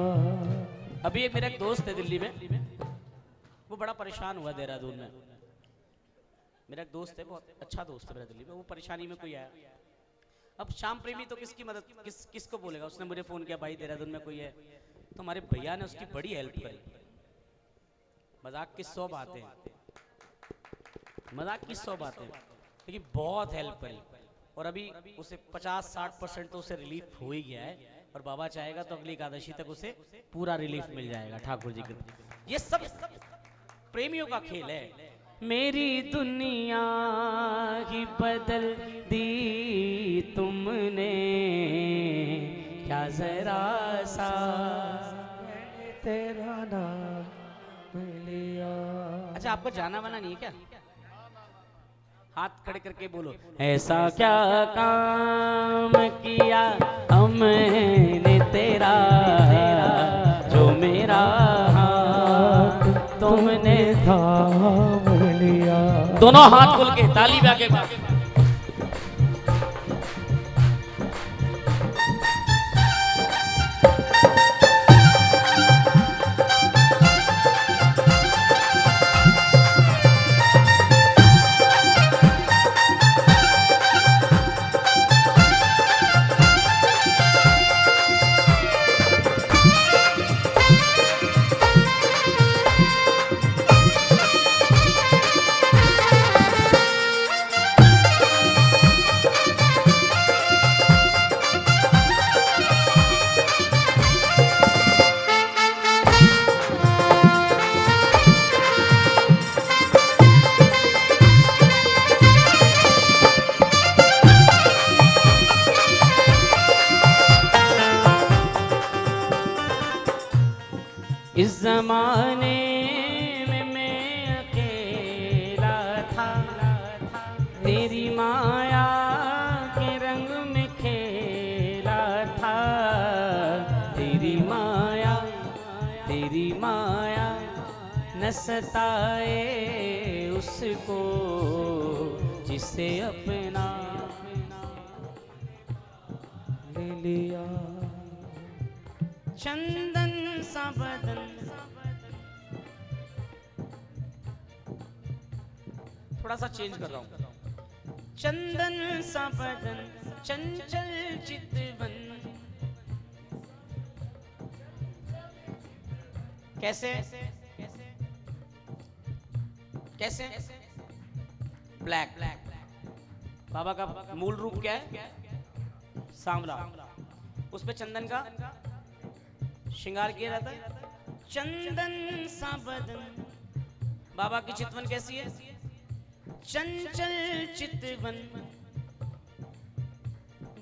अभी एक मेरा एक दोस्त है दिल्ली में, वो बड़ा परेशान हुआ देहरादून में। मेरा एक दोस्त है, बहुत अच्छा दोस्त है मेरा दिल्ली में, वो परेशानी में कोई आया। अब श्याम प्रेमी तो किसकी मदद किसको बोलेगा। उसने मुझे फोन किया, भाई देहरादून में कोई है, तो हमारे भैया ने उसकी बड़ी हेल्प करी। मजाक की 100 बातें, मजाक की 100 बातें, लेकिन बहुत हेल्प करी। और अभी उसे 50-60% तो उसे रिलीफ हो ही गया है, और बाबा चाहेगा तो अगली एकादशी तक उसे पूरा रिलीफ मिल जाएगा ठाकुर जी के। ये सब प्रेमियों का खेल है। मेरी दुनिया ही बदल दी तुमने, क्या जरा सा
तेरा नाम लिया।
अच्छा, आपको जाना वाना नहीं है क्या? हाथ खड़े करके बोलो, ऐसा क्या काम किया हमने तेरा, जो मेरा हाथ तुमने
थाम लिया।
दोनों हाथ खोल के ताली बजा के। इस जमाने में मैं अकेला था, तेरी माया के रंग में खेला था। तेरी माया न सताए उसको, जिसे अपना
ले लिया।
चंदन सा बदन, थोड़ा सा चेंज कर रहा हूं। चंदन सा बदन, चंचल चितवन। कैसे कैसे? ब्लैक। बाबा का मूल रूप क्या है? सांवला। उस पे चंदन का श्रृंगार किया जाता है। चंदन सा बदन। बाबा की चितवन कैसी है? चंचल चितवन।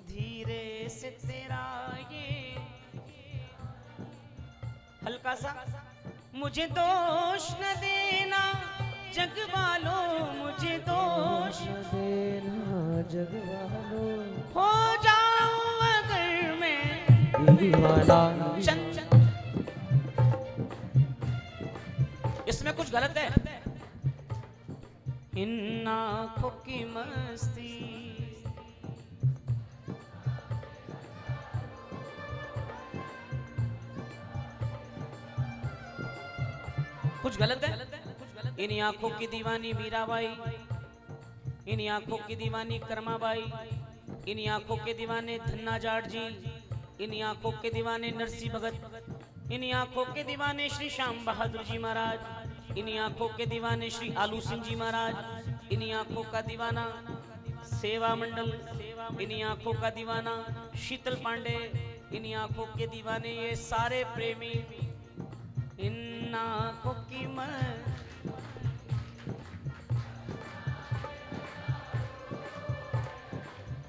धीरे से तेरा ये हल्का सा, मुझे दोष न देना जग वालों, मुझे दोष
न देना जग वालों,
हो जाऊं अगर मैं
दीवाना।
इसमें कुछ गलत है? इन आंखों की मस्ती, कुछ गलत है? इन आंखों की दीवानी मीराबाई, इन आंखों की दीवानी कर्माबाई, इन आंखों के दीवाने धन्ना जाट जी, इन आंखों के दीवाने नरसी भगत, इन आंखों के दीवाने श्री श्याम बहादुर जी महाराज, इन आंखों के दीवाने श्री आलू सिंह जी महाराज, इन आंखों का दीवाना सेवा मंडल, इन आंखों का दीवाना शीतल पांडे, इन आंखों के दीवाने ये सारे प्रेमी। इन आंखों की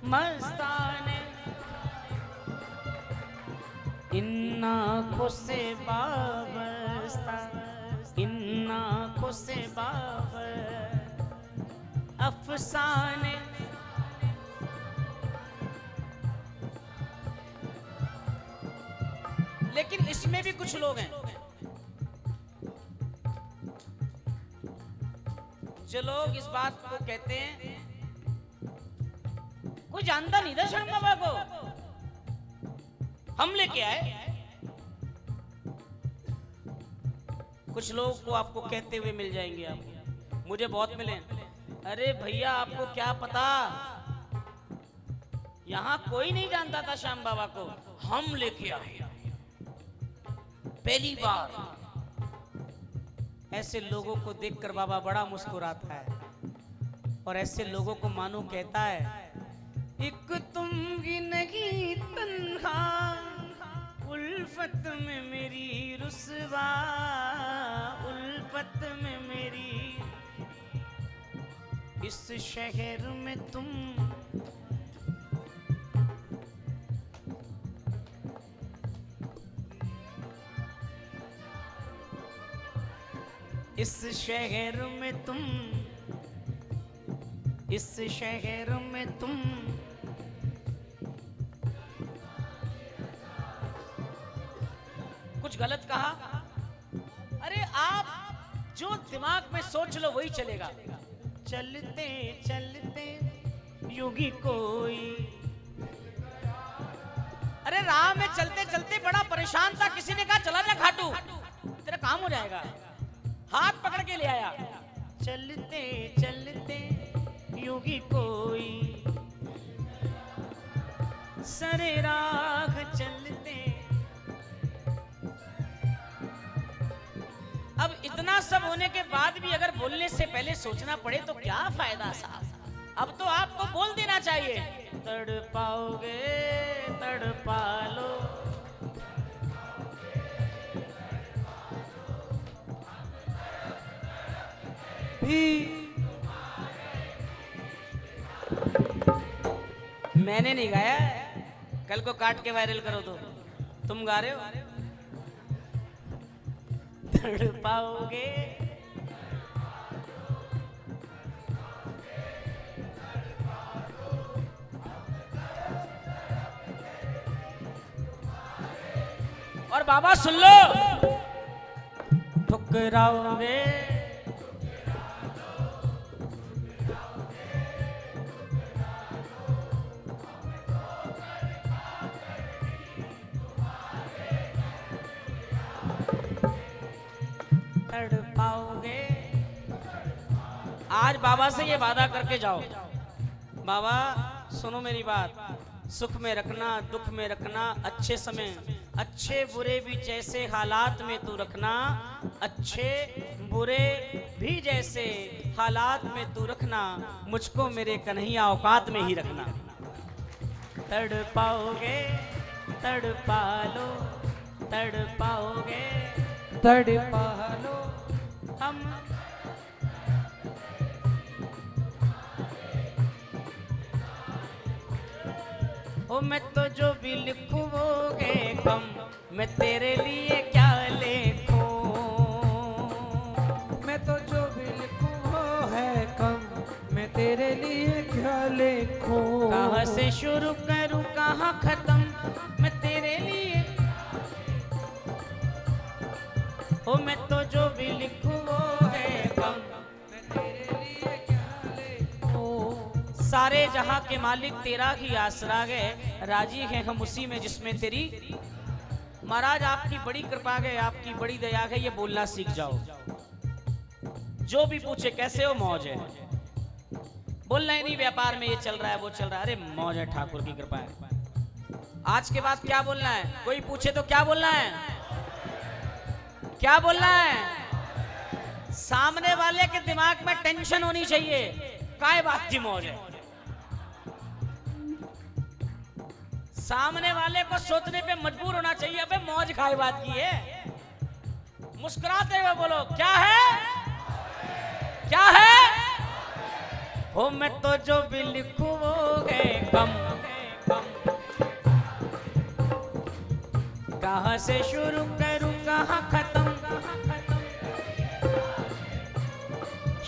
मस्ताने, इन आंखों से वाबस्ता, इन आंखों से अफसाने। लेकिन इसमें भी कुछ लोग हैं जो लोग इस बात को कहते हैं, कोई जानता नहीं था श्याम बाबा को, हम लेके आए। कुछ लोग को आपको कहते हुए मिल जाएंगे, आप मुझे बहुत मिले। अरे भैया आपको क्या पता, यहां कोई नहीं जानता था श्याम बाबा को, हम लेके आए पहली बार। ऐसे लोगों को देखकर बाबा बड़ा मुस्कुराता है और ऐसे लोगों को मानो कहता है, एक तुम ही नहीं तन्हा उल्फत में मेरी रुसवा, उल्फत में मेरी, इस शहर में तुम इस शहर में तुम, इस शहर में तुम कुछ गलत कहा। अरे आप जो दिमाग में सोच लो वही चलेगा। चलते चलते योगी कोई, अरे राह में चलते चलते बड़ा परेशान था, किसी ने कहा चला जा घाटू, तेरा काम हो जाएगा, हाथ पकड़ के ले आया। चलते चलते योगी कोई, सरे राग चलते। अब इतना सब होने के बाद भी अगर बोलने से पहले सोचना पड़े तो क्या फायदा साहब। अब तो आपको बोल देना चाहिए, तड़पाओगे तड़पा लो, मैंने नहीं गाया, कल को काट के वायरल करो तो तुम गा रहे हो। तड़पाओगे और बाबा सुन लो, ठुकराओगे तड़पाओगे। आज बाबा से ये वादा करके जाओ, बाबा सुनो मेरी बात, सुख में रखना दुख में रखना, अच्छे समय अच्छे बुरे भी जैसे हालात में तू रखना, अच्छे बुरे भी जैसे हालात में तू रखना, मुझको मेरे कन्हैया औकात में ही रखना। तड़पाओगे तड़पा लो, तड़पाओगे
तड़पा लो
हम। ओ मैं तो जो भी लिखूंगे कम, मैं तेरे लिए क्या लिखूं,
मैं तो जो भी लिखूं वो है कम, मैं तेरे लिए क्या लिखूं।
कहाँ से शुरू करूं कहाँ खत्म, मैं तेरे लिए। ओ मैं तो जो भी लिखूं वो है कम,
मैं तेरे लिए क्या लिखूं।
सारे जहां के मालिक तेरा ही आसरा है, राजी हैं हम उसी में जिसमें तेरी। महाराज आपकी बड़ी कृपा है, आपकी बड़ी दया है, ये बोलना सीख जाओ। जो भी पूछे कैसे हो, मौज है, बोलना ही नहीं व्यापार में ये चल रहा है वो चल रहा है, अरे मौज है, ठाकुर की कृपा है। आज के बाद क्या बोलना है, कोई पूछे तो क्या बोलना है, क्या बोलना है। सामने वाले के दिमाग में टेंशन होनी चाहिए, काय बात की मौज है। सामने वाले को सोचने पे मजबूर होना चाहिए, अबे मौज काय बात की है। मुस्कुराते हुए बोलो, क्या है क्या है। हो मैं तो जो भी लिखूं वो है कम, कहाँ से शुरू करूं कहाँ खत्म,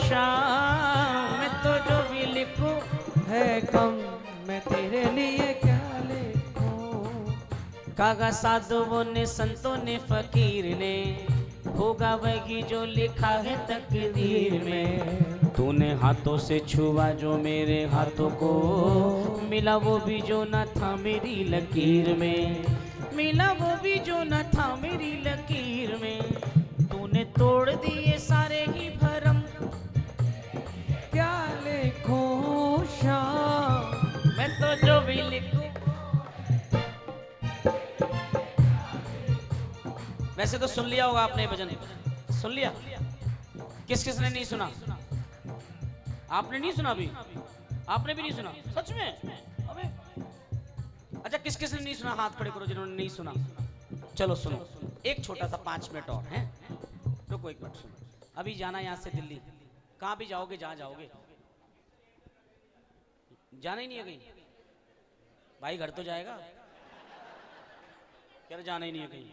शाम में तो जो भी लिखूं
है कम, मैं तेरे लिए क्या लिखूं।
कागा साधुओं ने संतों ने फकीर ने, होगा वही जो लिखा है तकदीर में। तूने हाथों से छुआ जो मेरे हाथों को, मिला वो भी जो न था मेरी लकीर में, मिला वो भी जो न था मेरी लकीर में। तूने तोड़ दिए सारे ही भरम,
क्या लिखूं शाम,
मैं तो जो भी लिखूं। वैसे तो सुन लिया होगा आपने भजन, सुन लिया? किस किसने नहीं सुना? आपने नहीं सुना अभी? आपने भी नहीं सुना? सच में? अबे अच्छा, किस किसने नहीं सुना हाथ खड़े करो जिन्होंने नहीं सुना। चलो सुनो, एक छोटा सा 5 मिनट और है। रुको एक मिनट, सुनो। अभी जाना यहाँ से दिल्ली, कहाँ भी जाओगे, जहाँ जाओगे, जाना ही नहीं है कहीं? भाई घर तो जाएगा, कह रहे जाना ही नहीं है कहीं।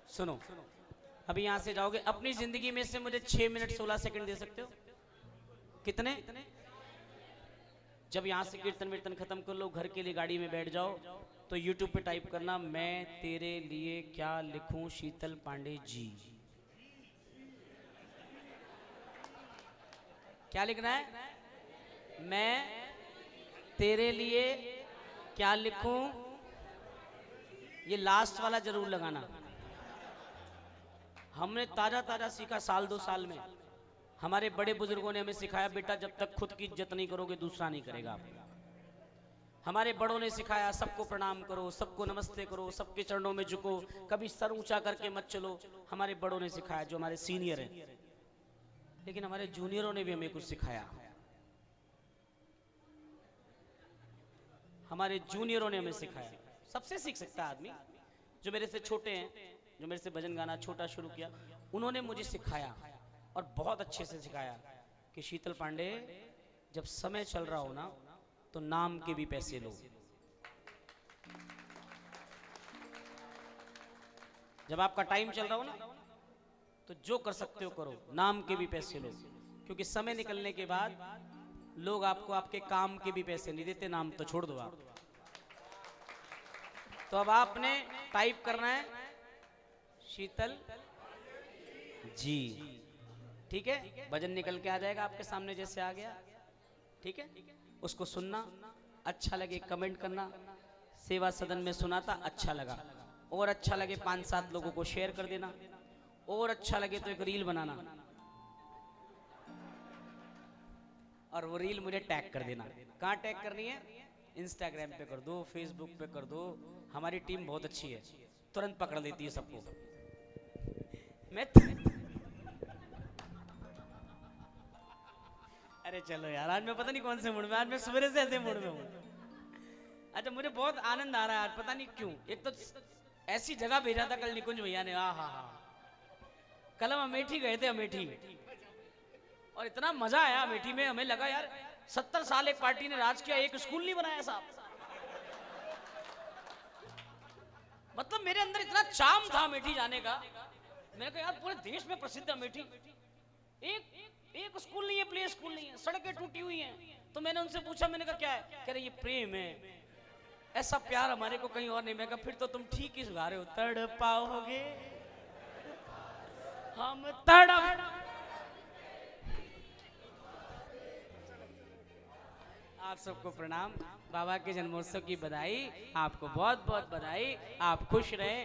सुनो, अभी यहाँ से जाओगे, अपनी जिंदगी में से मुझे 6 मिनट 16 सेकंड दे सकते हो? कितने? जब यहाँ से कीर्तन वीर्तन खत्म कर लो, घर के लिए गाड़ी में बैठ जाओ, तो YouTube पे टाइप करना, मैं तेरे लिए क्या लिखूं शीतल पांडे जी। क्या लिखना है? मैं तेरे लिए क्या लिखूं। ये लास्ट वाला जरूर लगाना। हमने ताजा ताजा सीखा साल 2 साल में। हमारे बड़े बुजुर्गों ने हमें सिखाया, बेटा जब तक खुद की इज्जत नहीं करोगे दूसरा नहीं करेगा। हमारे बड़ों ने सिखाया, सबको प्रणाम करो, सबको नमस्ते करो, सबके चरणों में झुको, कभी सर ऊंचा करके मत चलो। हमारे बड़ों ने सिखाया, जो हमारे सीनियर हैं। लेकिन हमारे जूनियरों ने भी हमें कुछ सिखाया। हमारे जूनियरों ने हमें सिखाया। सबसे सीख सकता है आदमी। जो मेरे से छोटे हैं, जो मेरे से भजन गाना छोटा शुरू किया, उन्होंने मुझे सिखाया और बहुत अच्छे से सिखाया कि शीतल पांडे, जब समय चल रहा हो ना, तो नाम के भी पैसे लो। जब आपका टाइम चल रहा हो ना, तो जो कर सकते हो करो, नाम के भी पैसे लो। क्योंकि समय निकलने के बाद लोग आपको आपके काम के भी पैसे नहीं देते, नाम तो छोड़ दो आप। तो अब आपने टाइप करना है शीतल जी, ठीक है? भजन निकल के आ जाएगा आपके सामने जैसे आ गया, ठीक है? उसको सुनना, अच्छा लगे कमेंट करना। सेवा सदन में सुना था, अच्छा लगा, और अच्छा लगे 5-7 लोगों को शेयर कर देना, और अच्छा लगे तो एक रील बनाना, और वो रील मुझे टैग कर देना। कहाँ टैग करनी है? इंस्टाग्राम पे कर दो, फेसबुक पे कर दो। हमारी टीम बहुत अच्छी है, तुरंत पकड़ लेती है सबको। मैं अरे चलो यार, आज मैं पता नहीं कौन से मूड में, आज मैं सवेरे से ऐसे मूड में हूँ। अच्छा, मुझे बहुत आनंद आ रहा है आज, पता नहीं क्यों। एक तो ऐसी जगह भेजा था कल निकुंज भैया ने, हा। कल हम अमेठी गए थे, अमेठी, और इतना मजा आया अमेठी में। हमें लगा यार 70 साल एक पार्टी ने राज किया, एक स्कूल नहीं बनाया साहब। मतलब मेरे अंदर इतना चाम था अमेठी जाने का। मैंने कहा यार पूरे देश में प्रसिद्ध अमेठी, एक स्कूल नहीं है, प्ले स्कूल नहीं है, सड़कें टूटी हुई हैं। तो मैंने उनसे पूछा, मैंने कहा क्या है? कह रहे ये प्रेम है, ऐसा प्यार हमारे को कहीं और नहीं। मैं कहा फिर तो तुम ठीक ही सुधा रहे हो, तड़ पाओगे हम तड़प। आप सबको प्रणाम, बाबा के जन्मोत्सव की बधाई, आपको बहुत बहुत बधाई। आप खुश रहे।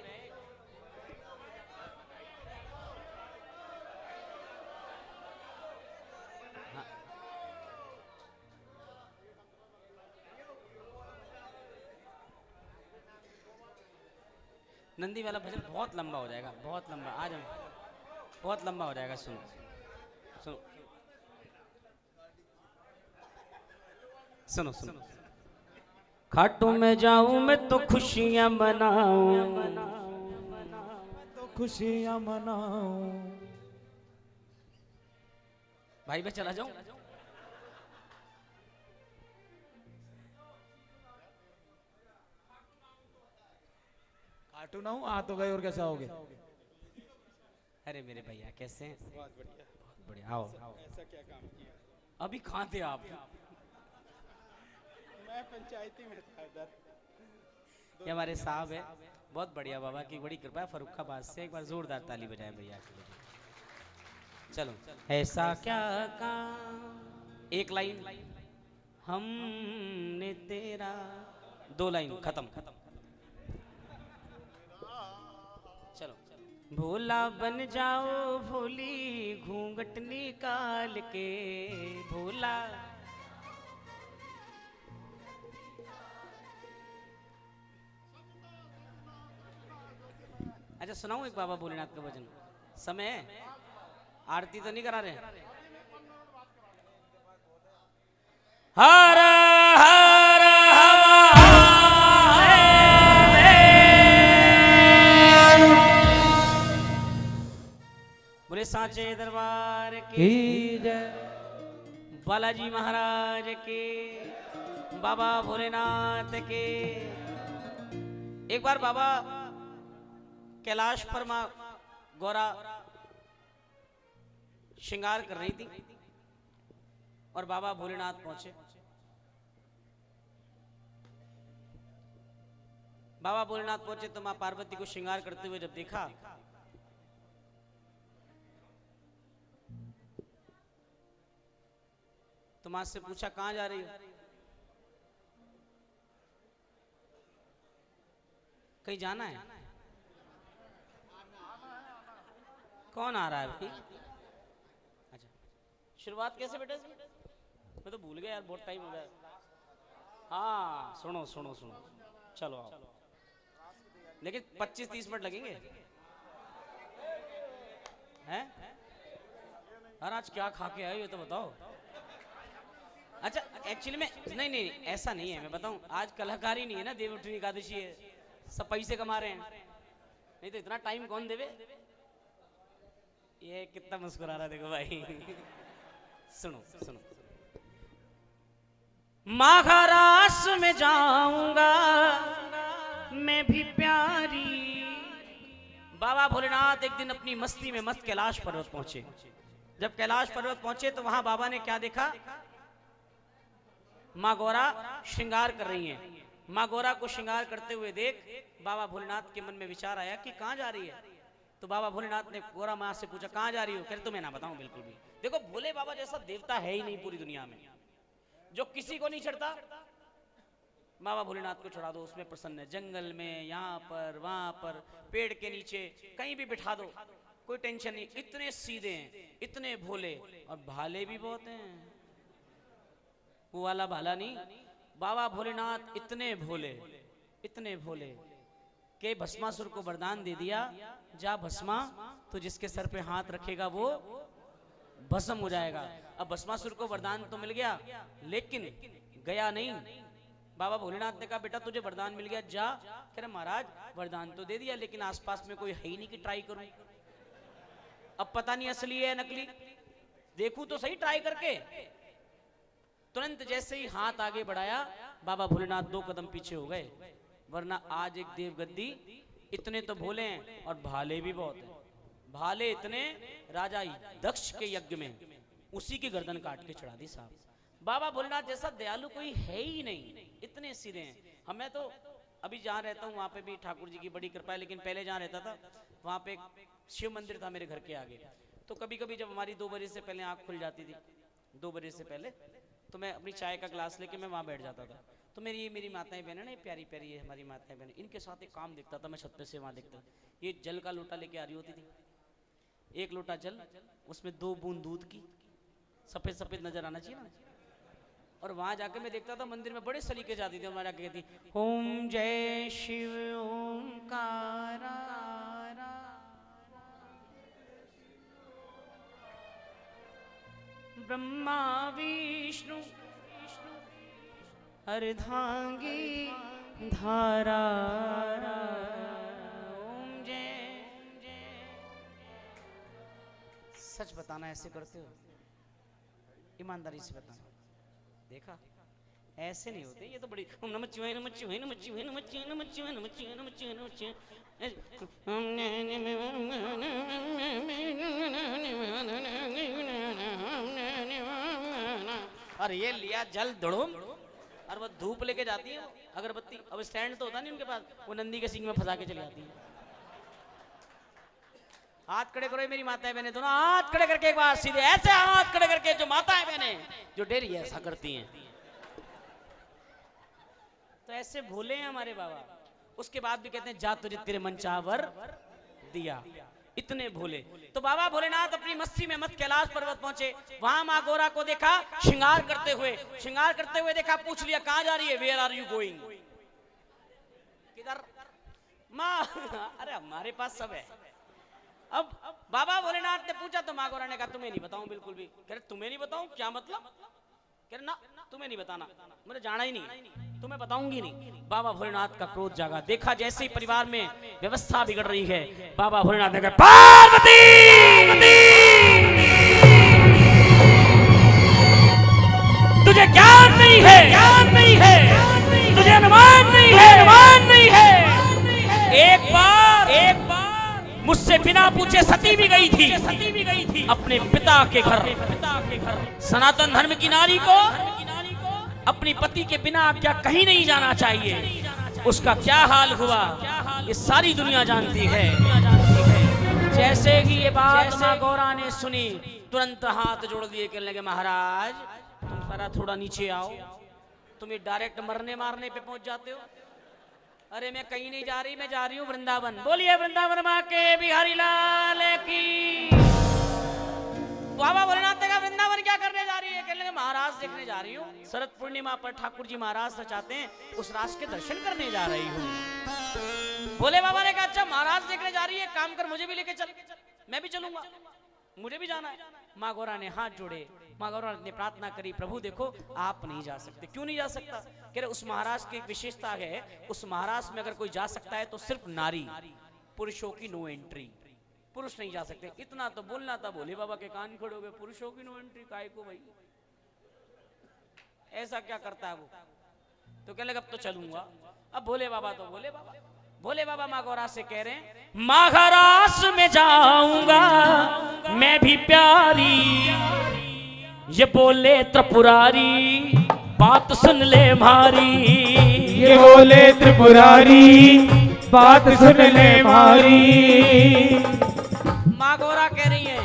हाँ। नंदी वाला भजन बहुत लंबा हो जाएगा, बहुत लंबा। आ जाओ, बहुत लंबा हो जाएगा। सुनो सुनो सुनो सुनो। खाटू में जाऊं मैं तो खुशियां मनाऊं,
तो खुशियां मनाऊं।
भाई मैं चला जाऊं?
खाटू ना हूं, आ तो गए और कैसे आओगे?
अरे मेरे भैया कैसे हैं?
बहुत बढ़िया,
बहुत बढ़िया। आओ।
ऐसा क्या काम किया?
अभी कहाँ थे आप?
मैं पंचायती में था इधर।
ये हमारे साहब है, बहुत बढ़िया, बाबा की बड़ी कृपा है। फर्रुखाबाद से एक बार जोरदार ताली बजाएं भैया के लिए। चलो। ऐसा क्या काम, एक लाइन हमने तेरा, दो लाइन खत्म। चलो। भोला बन जाओ भोली घूंघट निकाल के, भोला। अच्छा सुनाऊं एक बाबा भोलेनाथ का भजन? समय है? आरती तो नहीं करा रहे? हर हर बोले सांचे दरबार की
जय।
बालाजी महाराज के, बाबा भोलेनाथ के। एक बार बाबा कैलाश पर मां गौरा श्रृंगार कर रही थी और बाबा भोलेनाथ पहुंचे। बाबा भोलेनाथ पहुंचे तो मां पार्वती को श्रृंगार करते हुए जब देखा तो मां से पूछा कहां जा रही हो? कहीं जाना है? कौन आ रहा है भाई? अच्छा शुरुआत कैसे बेटे? मैं तो भूल गया यार, बहुत टाइम हो गया। हाँ सुनो सुनो सुनो, चलो आओ, लेकिन 25-30 मिनट लगेंगे हैं? और आज क्या खा के आए ये तो बताओ। अच्छा एक्चुअली में नहीं नहीं ऐसा नहीं है, मैं बताऊं आज कलाकारी नहीं है ना, देवउठनी एकादशी है, सब पैसे कमा रहे हैं, नहीं तो इतना टाइम कौन देवे। ये कितना मुस्कुरा रहा देखो भाई। सुनो सुनो। महाराष्ट्र में जाऊंगा मैं भी प्यारी। बाबा भोलेनाथ एक दिन अपनी मस्ती में मस्त कैलाश पर्वत पहुंचे। जब कैलाश पर्वत पहुंचे तो वहां बाबा ने क्या देखा? माँ गौरा श्रृंगार कर रही हैं। माँ गौरा को श्रृंगार करते हुए देख बाबा भोलेनाथ के मन में विचार आया कि कहां जा रही है। तो बाबा भोलेनाथ ने गौरा माँ से पूछा कहां जा रही हो? कह रहे तुम्हें ना बताऊं बिल्कुल भी। देखो भोले बाबा जैसा देवता है ही नहीं पूरी दुनिया में, जो किसी को नहीं चढ़ता बाबा भोलेनाथ को चढ़ा दो उसमें प्रसन्न है। जंगल में, यहाँ पर, वहां पर, पेड़ के नीचे, कहीं भी बिठा दो कोई टेंशन नहीं। इतने सीधे हैं, इतने भोले, और भाले भी बहुत हैं। वो वाला भाला नहीं, बाबा भोलेनाथ इतने भोले, इतने भोले के भस्मासुर को वरदान दे दिया, जा भस्मा, तो जिसके सर पे हाथ रखेगा वो भस्म हो जाएगा। अब भस्मासुर को वरदान तो मिल गया, लेकिन गया नहीं। बाबा भोलेनाथ ने कहा बेटा तुझे वरदान मिल गया, जा। कह रहे महाराज वरदान तो दे दिया, लेकिन आसपास में कोई है ही नहीं कि ट्राई करूं। अब पता नहीं असली है नकली, देखूं तो सही ट्राई करके। तुरंत जैसे ही हाथ आगे बढ़ाया बाबा भोलेनाथ 2 कदम पीछे हो गए, वरना आज एक देव गद्दी। इतने तो भोले हैं और भाले भी बहुत हैं। भाले इतने, राजा दक्ष के यज्ञ में उसी की गर्दन काट के चढ़ा दी साहब। बाबा भोलेनाथ जैसा दयालु कोई है ही नहीं, इतने सीधे हैं। हमें तो अभी जहाँ रहता हूँ वहाँ पे भी ठाकुर जी की बड़ी कृपा है, लेकिन पहले जहाँ रहता था वहाँ पे एक शिव मंदिर था मेरे घर के आगे। तो कभी कभी जब हमारी 2 बजे से पहले आँख खुल जाती थी, 2 बजे से पहले, तो मैं अपनी चाय का ग्लास लेके मैं वहाँ बैठ जाता था। तो मेरी माताएं बहनें ना, प्यारी प्यारी है हमारी माताएं बहनें, इनके साथ एक काम दिखता था। मैं छत पे से वहाँ देखता, ये जल का लोटा लेके आ रही होती थी। 1 लोटा जल, उसमें 2 बूंद दूध की, सफेद सफेद नजर आना चाहिए ना। और वहां जाके मैं देखता था मंदिर में बड़े सलीके जाती थी, वहां जाके कहती ओम जय शिव ओंकारा, ब्रह्मा विष्णु अर्धांगी धारा, ओम जय। सच बताना ऐसे करते हो? ईमानदारी से बताना। देखा ऐसे नहीं होते ये तो बड़ी नमः शिवाय नमः शिवाय नमः शिवाय नमः शिवाय नमः शिवाय नमः शिवाय नमः शिवाय नमः शिवाय। और ये लिया जल धड़ोम, और वो धूप लेके जाती है अगरबत्ती। अब स्टैंड तो होता नहीं उनके पास, वो नंदी के सींग में फंसा के चली जाती है। हाथ खड़े करो मेरी माताएं बहनें दोनों, हाथ खड़े करके एक बार सीधे ऐसे हाथ खड़े करके, जो माताएं बहनें जो डेरी ऐसा करती हैं। तो ऐसे भोले हैं हमारे बाबा। उसके बाद भी कहते हैं जा तुझे तेरे मन चावर दिया, इतने भोले। तो बाबा भोलेनाथ अपनी मस्ती में मत कैलाश पर्वत पहुंचे। वहां माँ गौरा को देखा श्रृंगार करते हुए देखा, पूछ लिया कहां जा रही है, वेयर आर यू गोइंग, किधर माँ? अरे हमारे पास सब है। अब बाबा भोलेनाथ ने पूछा तो माँ गौरा ने कहा तुम्हें नहीं बताऊं बिल्कुल भी। कह रहे तुम्हें नहीं बताऊं क्या मतलब? कह रहे ना तुम्हें नहीं बताना, मुझे जाना ही नहीं, तुम्हें बताऊंगी नहीं। बाबा भोलेनाथ का क्रोध जागा। देखा जैसे ही परिवार में व्यवस्था बिगड़ रही है, बाबा भोलेनाथ ने कहा पार्वती तुझे ज्ञान नहीं है, तुझे अनुमान नहीं है। एक बार मुझसे बिना पूछे सती भी गई थी अपने पिता के घर। सनातन धर्म की नारी को अपनी पति के बिना क्या कहीं नहीं जाना चाहिए। उसका क्या हाल हुआ ये सारी दुनिया जानती है। जैसे ही ये बात माँ गौरा ने सुनी, तुरंत हाथ जोड़ दिए, कहने लगे महाराज तुम सारा थोड़ा नीचे आओ, तुम ये डायरेक्ट मरने मारने पे पहुंच जाते हो। अरे मैं कहीं नहीं जा रही, मैं जा रही हूँ वृंदावन। बोलिए वृंदावन माँ के बिहारी लाल की। बाबा भोलेनाथ ने कहा वृंदावन क्या करने जा रही है? कहने लगे महाराज देखने जा रही हूँ, शरद पूर्णिमा पर ठाकुर जी महाराज चाहते हैं उस रास के दर्शन करने जा रही हूँ। भोले बाबा ने कहा अच्छा महाराज देखने जा रही है, काम कर मुझे भी लेके चल, मैं भी चलूंगा, मुझे भी जाना है। माँ गौरा ने हाथ जोड़े, माँ गौरा ने प्रार्थना करी प्रभु देखो आप नहीं जा सकते। क्यों नहीं जा सकता? कह रहे उस महाराज की विशेषता है, उस महाराज में अगर कोई जा सकता है तो सिर्फ नारी, पुरुषों की नो एंट्री, पुरुष नहीं जा सकते। इतना तो बोलना था, भोले बाबा के कान खड़े हो गए, पुरुषों की नो एंट्री काय को भाई, ऐसा क्या करता है वो? तो कहने लगे अब तो चलूंगा। अब भोले बाबा तो भोले बाबा माँ गौरा से कह रहे हैं महाराज में जाऊंगा मैं भी प्यारी, ये बोले त्रिपुरारी बात सुन ले मारी,
ये बोले त्रिपुरारी बात सुन ले मारी।
माँ गौरा कह रही है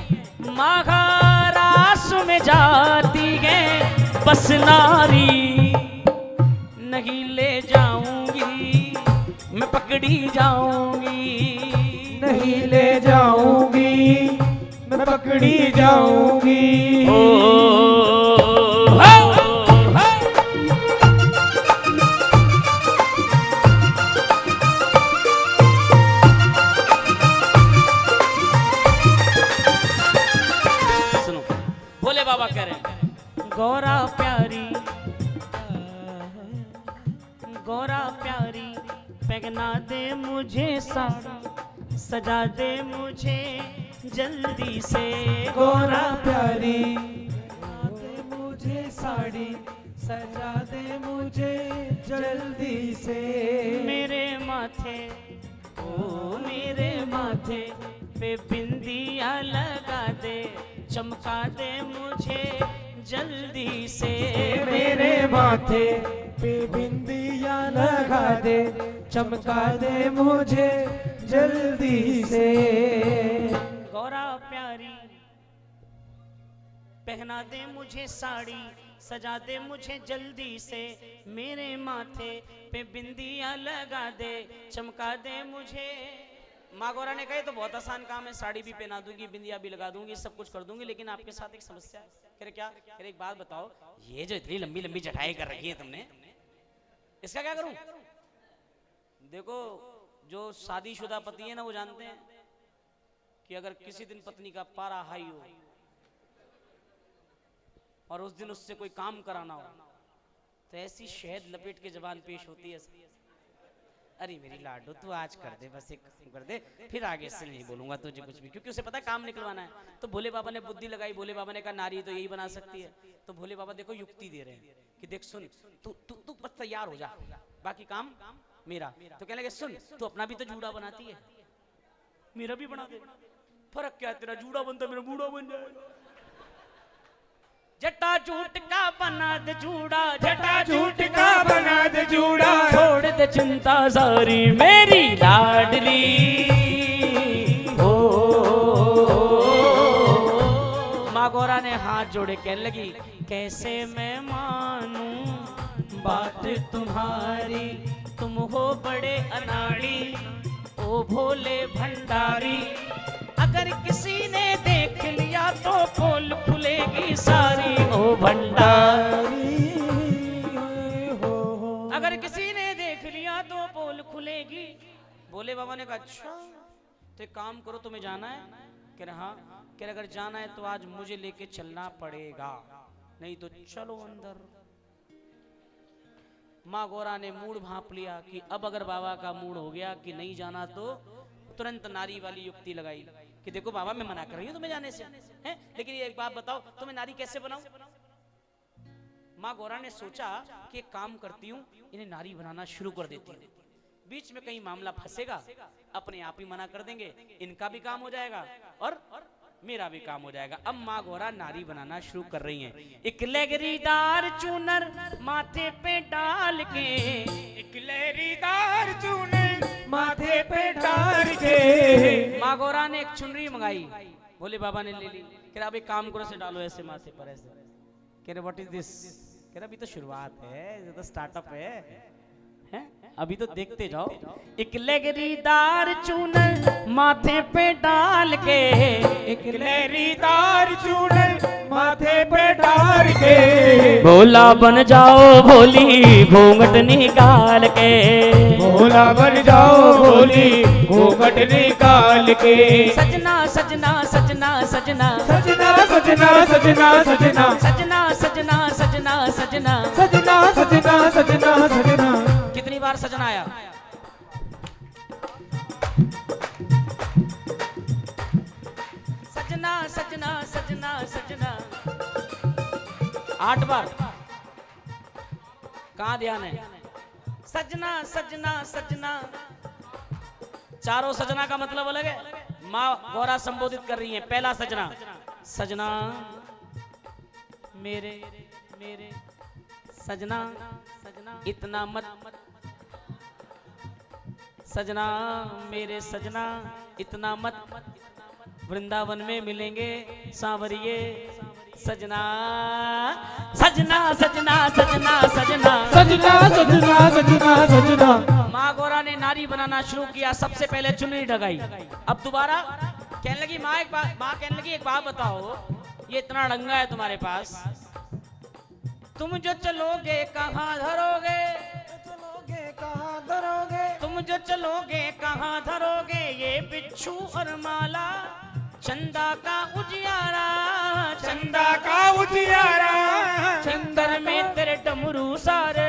महाराज में जाती है बस नारी, नहीं ले जाऊंगी मैं पकड़ी जाऊंगी,
नहीं ले जाऊंगी मैं पकड़ी जाऊंगी।
सुनो भोले बाबा कह रहे हैं गौरा प्यारी पहना दे मुझे साड़ी, सजा दे मुझे जल्दी से।
गौरा प्यारी दे मुझे साड़ी, सजा दे मुझे जल्दी से।
मेरे माथे ओ मेरे माथे पे बिंदिया लगा दे, चमका दे मुझे जल्दी से।
मेरे माथे पे बिंदिया लगा दे, चमका दे मुझे जल्दी से।
गौरा प्यारी पहना दे मुझे साड़ी, सजा दे मुझे जल्दी से। मेरे माथे पे बिंदिया लगा दे, चमका दे मुझे। माँ गौरा ने कहे तो बहुत आसान काम है, साड़ी भी पहना दूंगी, बिंदिया भी लगा दूंगी, सब कुछ कर दूंगी, लेकिन आपके साथ एक समस्या है। कह रहे क्या? कह रहे एक बात बताओ, ये जो इतनी लंबी लंबी जटाएं कर रखी है तुमने, इसका क्या करूं? देखो जो शादीशुदा पति है ना वो जानते हैं कि अगर किसी दिन पत्नी का पारा हाई हो और उस दिन उससे कोई काम कराना हो तो ऐसी शहद लपेट के जबान पेश होती है, अरे मेरी लाडो तू आज कर दे, बस एक कर दे, फिर आगे से नहीं बोलूंगा तुझे कुछ भी, क्योंकि उसे पता है काम निकलवाना है। तो भोले बाबा ने बुद्धि लगाई, भोले बाबा ने कहा नारी तो यही बना सकती है। तो भोले बाबा देखो युक्ति दे रहे हैं कि देख सुन, तू तू तू बस तैयार हो जा, बाकी काम मेरा। तो कहने लगे सुन, तू अपना भी तो जूड़ा बनाती है, मेरा भी बना दे, फर्क क्या है, तेरा जूड़ा बनता मेरा बूढ़ा बन जाएगा। जटा झूठ का बना दे जूड़ा, जटा झूठ का बना दे जूड़ा, छोड़ दे चिंता सारी मेरी लाडली हो। माँ गौरा ने हाथ जोड़े कहने लगी, कैसे मैं मानूं बात तुम्हारी, तुम हो बड़े अनाड़ी ओ भोले भंडारी, अगर किसी ने देख लिया तो पोल खुलेगी सारी ओ भंडारी। अगर किसी ने देख लिया तो पोल खुलेगी। भोले बाबा ने कहा अच्छा तो एक काम करो, तुम्हें जाना है? कह रहे हाँ। कह रहे अगर जाना है तो आज मुझे लेके चलना पड़ेगा, नहीं तो चलो अंदर। माँ गौरा ने मूड भांप लिया कि अब अगर बाबा का मूड हो गया कि नहीं जाना तो तुरंत नारी वाली युक्ति लगाई कि देखो बाबा मैं मना कर रही हूँ तुम्हें जाने से, हैं? लेकिन ये एक बात बताओ तुम्हें नारी कैसे बनाऊं? माँ गौरा ने सोचा कि एक काम करती हूँ, इन्हें नारी बनाना शुरू कर देती हूँ, बीच में कहीं मामला फंसेगा अपने आप ही मना कर देंगे, इनका भी काम हो जाएगा और मेरा भी काम हो जाएगा। अब माँ गौरा नारी बनाना शुरू कर रही हैं। एक लहरीदार चूनर माथे पे डाल के,
एक लहरीदार चूनर माथे पे डाल के,
माँ गौरा ने एक चुनरी मंगाई, भोले बाबा ने ले ली। कह रहा अब एक काम करो, से डालो ऐसे माथे पर ऐसे। कह रहे व्हाट इज दिस? कह रहा अभी तो शुरुआत है, ये तो स्टार्टअप है, हैं? अभी तो देखते जाओ। एक लहरीदार चूनर माथे पे डाल के,
एक लहरीदार चूनर माथे पे डाल के,
भोला बन जाओ भोली घूंघट निकाल के,
भोला बन जाओ भोली घूंघट निकाल के,
सजना सजना सजना सजना
सजना सजना सजना सजना
सजना सजना सजना सजना
सजना सजना सजना सजना।
कितनी बार सजना आया? सजना सजना सजना सजना 8 बार। कहाँ ध्यान है? सजना सजना सजना। चारों सजना का मतलब अलग है। माँ गौरा संबोधित कर रही है। पहला सजना, सजना मेरे मेरे सजना, सजना इतना मत, सजना मेरे सजना इतना मत, वृंदावन में मिलेंगे सांवरिये सजना, सजना सजना सजना सजना
सजना सजना सजना सजना।
माँ गौरा ने नारी बनाना शुरू किया। सबसे पहले चुनरी ढगाई। अब दोबारा कहने लगी माँ कहने लगी एक बात बताओ, ये इतना डंगा है तुम्हारे पास, तुम जो चलोगे कहाँ धरोगे?
चलोगे कहाँ धरोगे?
तुम जो चलोगे कहाँ धरोगे? ये बिच्छू और माला चंदा का उजियारा,
चंदा का उजियारा,
चंदर में तेरे डमरू सारे,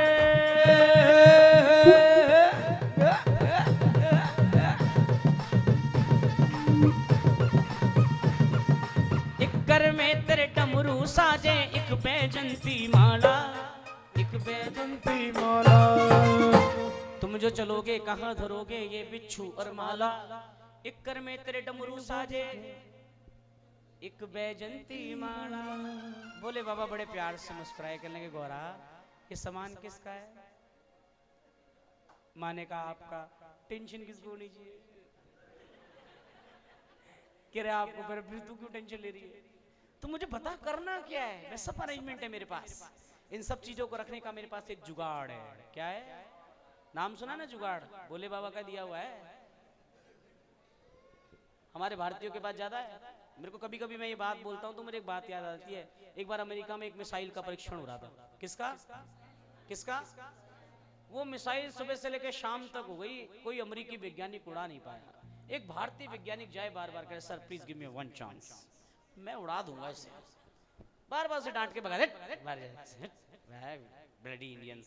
एक कर में तेरे डमरू साजे, एक बैजंती माला, एक बैजंती
माला।
तुम जो चलोगे कहाँ धरोगे? ये बिच्छू और माला, एक कर में तेरे डमरू साजे, एक बैजंती माला। बोले बाबा बड़े प्यार से मुस्कुराए, कहने लगे गौरा ये सामान किसका है? माने का आपका। टेंशन किसको होनी चाहिए? कह रहे आपको। फिर तू क्यों टेंशन ले रही है? तो मुझे बता करना क्या है? मैं सब अरेंजमेंट है मेरे पास। इन सब चीजों को रखने का मेरे पास एक जुगाड़ है। क्या है? नाम सुना ना जुगाड़? भोले बाबा का दिया हुआ है। हमारे भारतीयों के पास ज्यादा है। मेरे को कभी कभी मैं ये बात बोलता हूँ तो मुझे एक बात याद आती है। एक बार अमेरिका में एक मिसाइल का परीक्षण हो रहा था। किसका? किसका? वो मिसाइल सुबह से लेकर शाम तक हो गई, कोई अमेरिकी वैज्ञानिक उड़ा नहीं पाया। एक भारतीय वैज्ञानिक जाए बार बार करे sir please give me one chance, मैं उड़ा दूंगा इसे। बार बार से डांट के भगा दे, ब्लडी इंडियन।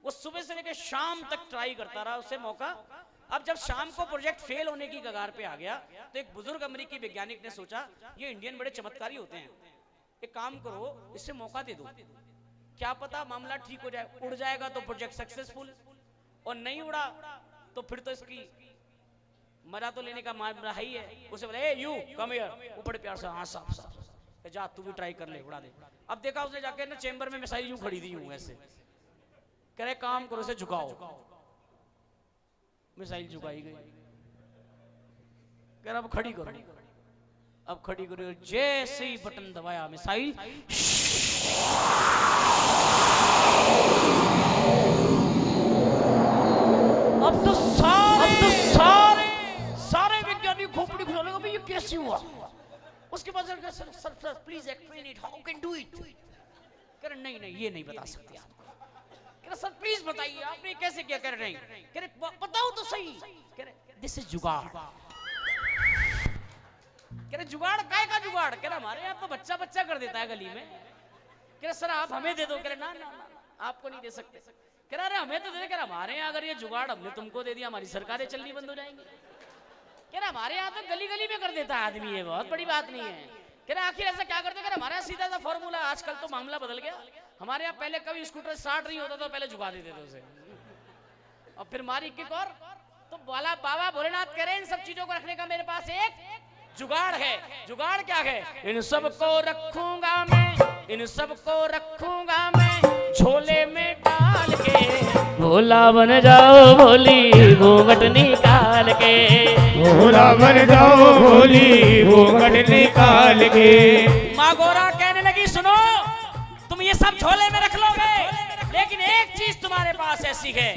वो सुबह से लेकर शाम तक ट्राई करता रहा, उसे मौका। अब जब शाम को प्रोजेक्ट फेल होने की कगार पे आ गया तो एक बुजुर्ग अमेरिकी वैज्ञानिक ने सोचा ये इंडियन बड़े चमत्कारी होते हैं, एक काम करो इससे मौका दे दो, क्या पता मामला ठीक हो जाए। उड़ जाएगा तो प्रोजेक्ट सक्सेसफुल, और नहीं उड़ा तो फिर तो इसकी मजा तो लेने का मामला ही है। उसे बोले ए यू कम हियर, वो बड़े प्यार से हाँ साफ साफ, जा तू भी ट्राई कर ले, उड़ा दे। अब देखा उसने जाके ना चेंबर में मिसाइल यूं खड़ी दी हूं ऐसे, कह रहे काम करो उसे झुकाओ। मिसाइल झुकाई गई। कह रहा अब खड़ी करो। अब खड़ी करो, जैसे ही बटन दबाया मिसाइल अब तो सारे वैज्ञानिक खोपड़ी खुलाने का, ये कैसे हुआ? उसके बाद sir please explain it, how can do it? कह रहे नहीं ये नहीं बता सकते आपको। कह रहे सर प्लीज बताइए आपने कैसे क्या? कर रहे कह रहे बताओ तो सही। कह रहे दिस इज जुगाड़। कह रहे जुगाड़ काय का जुगाड़? कह रहे हमारे यहाँ तो बच्चा कर देता है गली में। कह रहे सर आप हमें दे दो। कह रहे ना आपको नहीं दे सकते। कह रहे हमें तो दे दे। कह रहे हमारे यहाँ अगर ये जुगाड़ हमने तुमको दे दिया हमारी सरकारें चलनी बंद हो जाएंगी। कह रहे हमारे यहाँ तो गली में कर देता है आदमी, ये बहुत बड़ी बात नहीं है। कह रहे आखिर ऐसा क्या करते? कह रहे हमारे यहाँ सीधा सा फॉर्मूला, आजकल तो मामला बदल गया। हमारे यहाँ पहले कभी स्कूटर स्टार्ट नहीं होता तो पहले झुका देते थे उसे, और फिर मारी किक। और तो बोला बाबा भोलेनाथ कह रहे इन सब चीजों को रखने का मेरे पास एक जुगाड़ है। जुगाड़ क्या है? इन सबको रखूंगा मैं, इन सबको रखूंगा मैं झोले में डाल के, भोला बन जाओ भोली घूंघट निकाल के,
भोला बन जाओ भोली घूंघट निकाल के।
माँ गौरा कहने लगी सुनो, तुम ये सब झोले में रख लोगे, लेकिन एक चीज तुम्हारे पास ऐसी है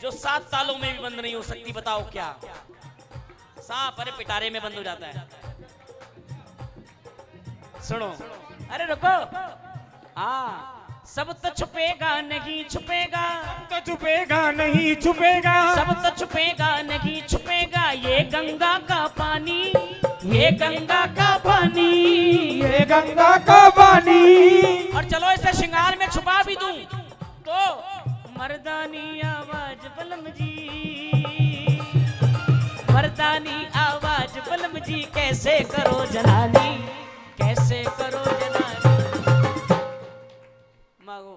जो 7 तालों में भी बंद नहीं हो सकती। बताओ क्या? सांप अरे पिटारे में बंद हो जाता है। सुनो, अरे रुको। सब तो छुपेगा नहीं छुपेगा,
तो छुपेगा नहीं छुपेगा,
सब तो छुपेगा नहीं छुपेगा, ये गंगा का पानी, ये गंगा का पानी,
ये गंगा का पानी।
और चलो इसे श्रृंगार में छुपा भी दूं तो मर्दानी आवाज बलम जी, मर्दानी आवाज बलम जी, कैसे करो जनानी, कैसे करो जनानी। मांगो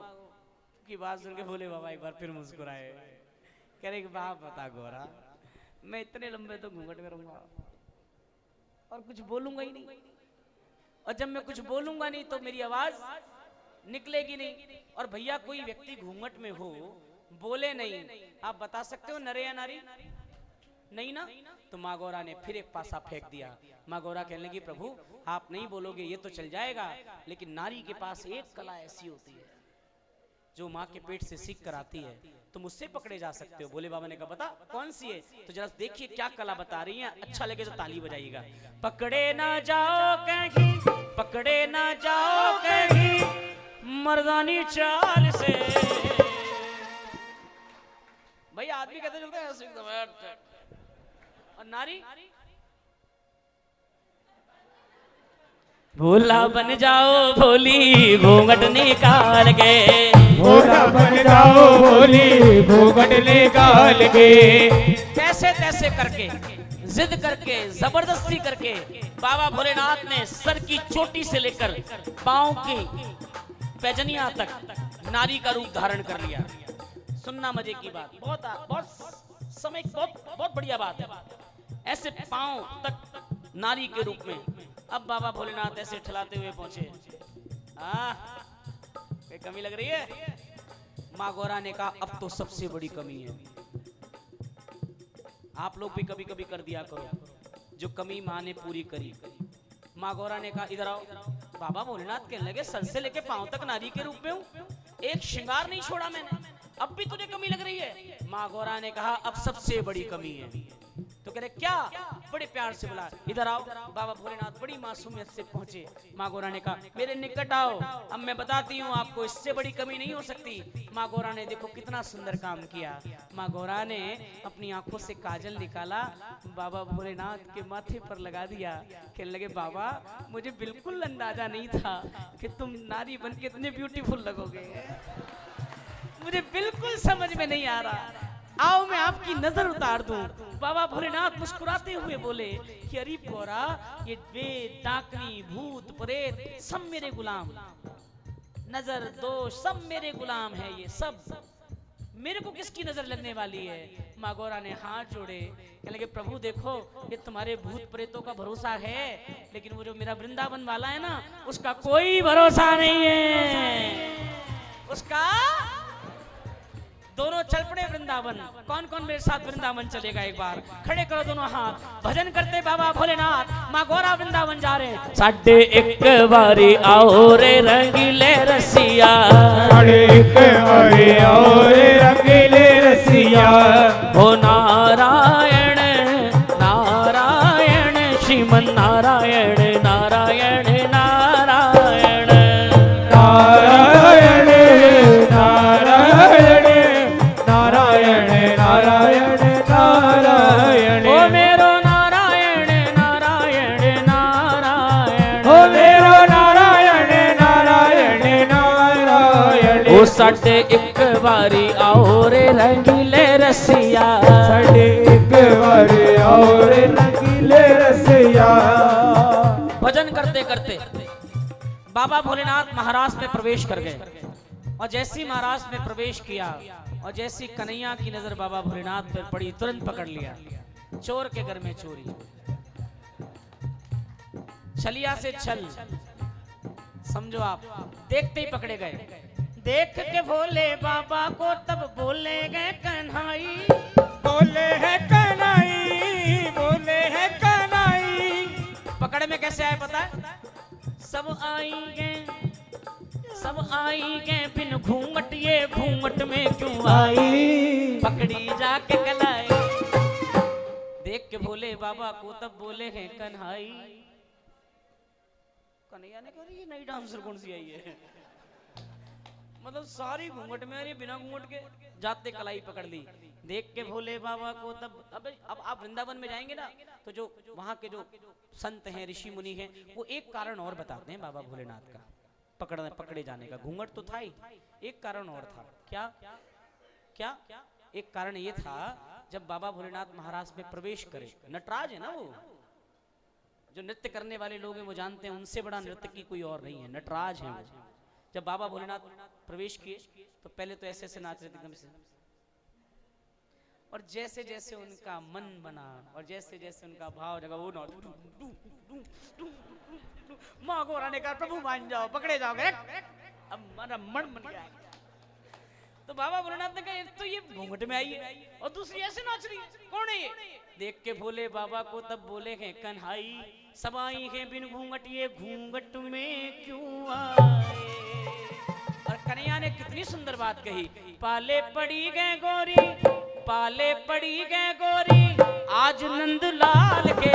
की बात सुन के भोले बाबा एक बार फिर मुस्कुराए। कह रहे बाप बता गौरा, मैं इतने लंबे तो घूंघट में रहूंगा और कुछ बोलूंगा ही नहीं, और जब मैं कुछ बोलूंगा नहीं तो मेरी आवाज निकलेगी नहीं। और भैया कोई व्यक्ति घूंघट में हो, बोले नहीं, आप बता सकते हो नरे या नारी? नहीं ना? तो माँ गौरा ने फिर एक पासा फेंक दिया। माँ गौरा कहने लगी प्रभु आप नहीं बोलोगे ये तो चल जाएगा, लेकिन नारी के पास एक कला ऐसी होती है जो माँ के पेट से सीख कर आती है, तुम उससे पकड़े जा सकते हो। भोले बाबा ने कहा बता कौन सी है? तो जरा देखिए क्या कला बता रही है, अच्छा लगे तो ताली बजाइएगा। पकड़े ना जाओ कहीं, पकड़े ना जाओ कहीं, मर्दानी चाल से। भाई आदमी कहते चलते हैं, और नारी भोला बन जाओ भोली घूंघट निकाल के,
भोला बन जाओ भोली घूंघट निकाल के।
कैसे तैसे करके, जिद करके, जबरदस्ती करके बाबा भोलेनाथ ने सर की चोटी से लेकर पांव की पैजनिया तक नारी का रूप धारण कर लिया। सुनना मजे की बात, बहुत बढ़िया बात है। ऐसे पांव तक नारी के रूप में अब बाबा भोलेनाथ ऐसे ठलाते हुए पहुंचे। कोई कमी लग रही है? माँ गौरा ने कहा अब तो सबसे बड़ी कमी है। आप लोग भी कभी कभी कर दिया करो जो कमी माँ ने पूरी करी। माँ गौरा ने कहा इधर आओ। बाबा भोलेनाथ कहने लगे सर से लेके पांव तक नारी के रूप में हूँ, एक श्रृंगार नहीं छोड़ा मैंने, अब भी तुझे कमी लग रही है? माँ गौरा ने कहा अब सबसे बड़ी कमी है। तो कह रहे क्या? बड़े प्यार से बोला इधर आओ। बाबा भोलेनाथ बड़ी मासूमियत से पहुंचे। माँ गौरा ने कहा मेरे निकट आओ, अब मैं बताती हूँ आपको, इससे बड़ी कमी नहीं हो सकती। माँ गौरा ने देखो कितना सुंदर काम किया। माँ गौरा ने अपनी आंखों से काजल निकाला, बाबा भोलेनाथ के माथे पर लगा दिया। कहने लगे बाबा मुझे बिल्कुल अंदाजा नहीं था कि तुम नारी बन के इतने ब्यूटीफुल लगोगे, मुझे बिल्कुल समझ में नहीं आ रहा। आओ मैं आपकी नजर उतार दूं। बाबा भोलेनाथ मुस्कुराते हुए बोले कि अरे गौरा ये वेद डाकनी भूत प्रेत सब मेरे गुलाम, नजर दोष सब मेरे गुलाम है, ये सब मेरे को किसकी नजर लगने वाली है? माँ गौरा ने हाथ जोड़े, कहने लगे प्रभु देखो ये तुम्हारे भूत प्रेतों का भरोसा है, लेकिन वो जो मेरा वृंदावन वाला है ना उसका कोई भरोसा नहीं है, उसका दोनों चल पड़े वृंदावन। कौन कौन मेरे साथ वृंदावन चलेगा? एक बार खड़े करो दोनों हाथ, भजन करते बाबा भोलेनाथ माँ गौरा वृंदावन जा रहे। साढ़े एक बारी आओ रे रंगीले रसिया,
साढ़े एक बारी आओ रे रंगीले रसिया।
हो नारायण नारायण श्रीमन नारायण नारायण नारायण
नारायण नारायण नारायण नारायण नारायण।
ओ मेरो नारायण नारायण नारायण,
ओ मेरो नारायण नारायण नारायण।
ओ साढ़े एक बारी आओ रे रंगीले रसिया,
साढ़े एक बारी आओ रे रंगीले रसिया।
भजन करते करते बाबा भोलेनाथ महाराज में प्रवेश कर गए। और जैसी महाराज में प्रवेश किया और जैसी कन्हैया की नजर बाबा भोलेनाथ पर पड़ी, तुरंत पकड़ लिया। चोर के घर में चोरी, छलिया से छल, समझो आप। देखते ही पकड़े गए। देख के भोले बाबा को तब बोले गए कन्हाई,
बोले है कन्हाई, बोले है कन्हाई।
पकड़ में कैसे आए पता है? सब आई गए बिन घूंघट, ये घूंघट में क्यों आई, पकड़ी जाके कलाई। देख के भोले बाबा को तब बोले हैं कन्हाई। कन्हैया ने कहा ये नई डांसर कौन सी आई है? मतलब सारी घूंघट में, अरे बिना घूंघट के जाते कलाई पकड़ ली। देख के भोले बाबा को तब अब आप वृंदावन में जाएंगे ना, तो जो वहां के जो संत हैं, ऋषि मुनि हैं, वो एक कारण और बताते हैं बाबा भोलेनाथ का पकड़े जाने का। घूंघट तो था ही, एक कारण और था। क्या क्या? एक कारण ये था, जब बाबा भोलेनाथ महाराज में प्रवेश करे, नटराज है ना वो, जो नृत्य करने वाले लोग हैं वो जानते हैं उनसे बड़ा नृत्य की कोई और नहीं है, नटराज है वो। जब बाबा भोलेनाथ प्रवेश किए तो पहले तो ऐसे ऐसे नाच रहे थे एकदम से, और जैसे जैसे उनका मन बना और जैसे जैसे उनका भाव जगा, वो माँ गौरा ने कहा प्रभु मान जाओ, पकड़े जाओगे, अब हमारा मन बन गया। तो बाबा भोलेनाथ ने कहा तो ये घूंघट में आई है और दूसरी ऐसे नाच रही है, कौन है ये? देख के भोले बाबा को तब बोले हैं कन्हाई, सब आई है बिन घूंघट, ये घूंघट में क्यों आए। और कन्हैया ने कितनी सुंदर बात कही, पाले पड़ी गए गोरी, पाले पड़ी गए गोरी, आज नंदलाल के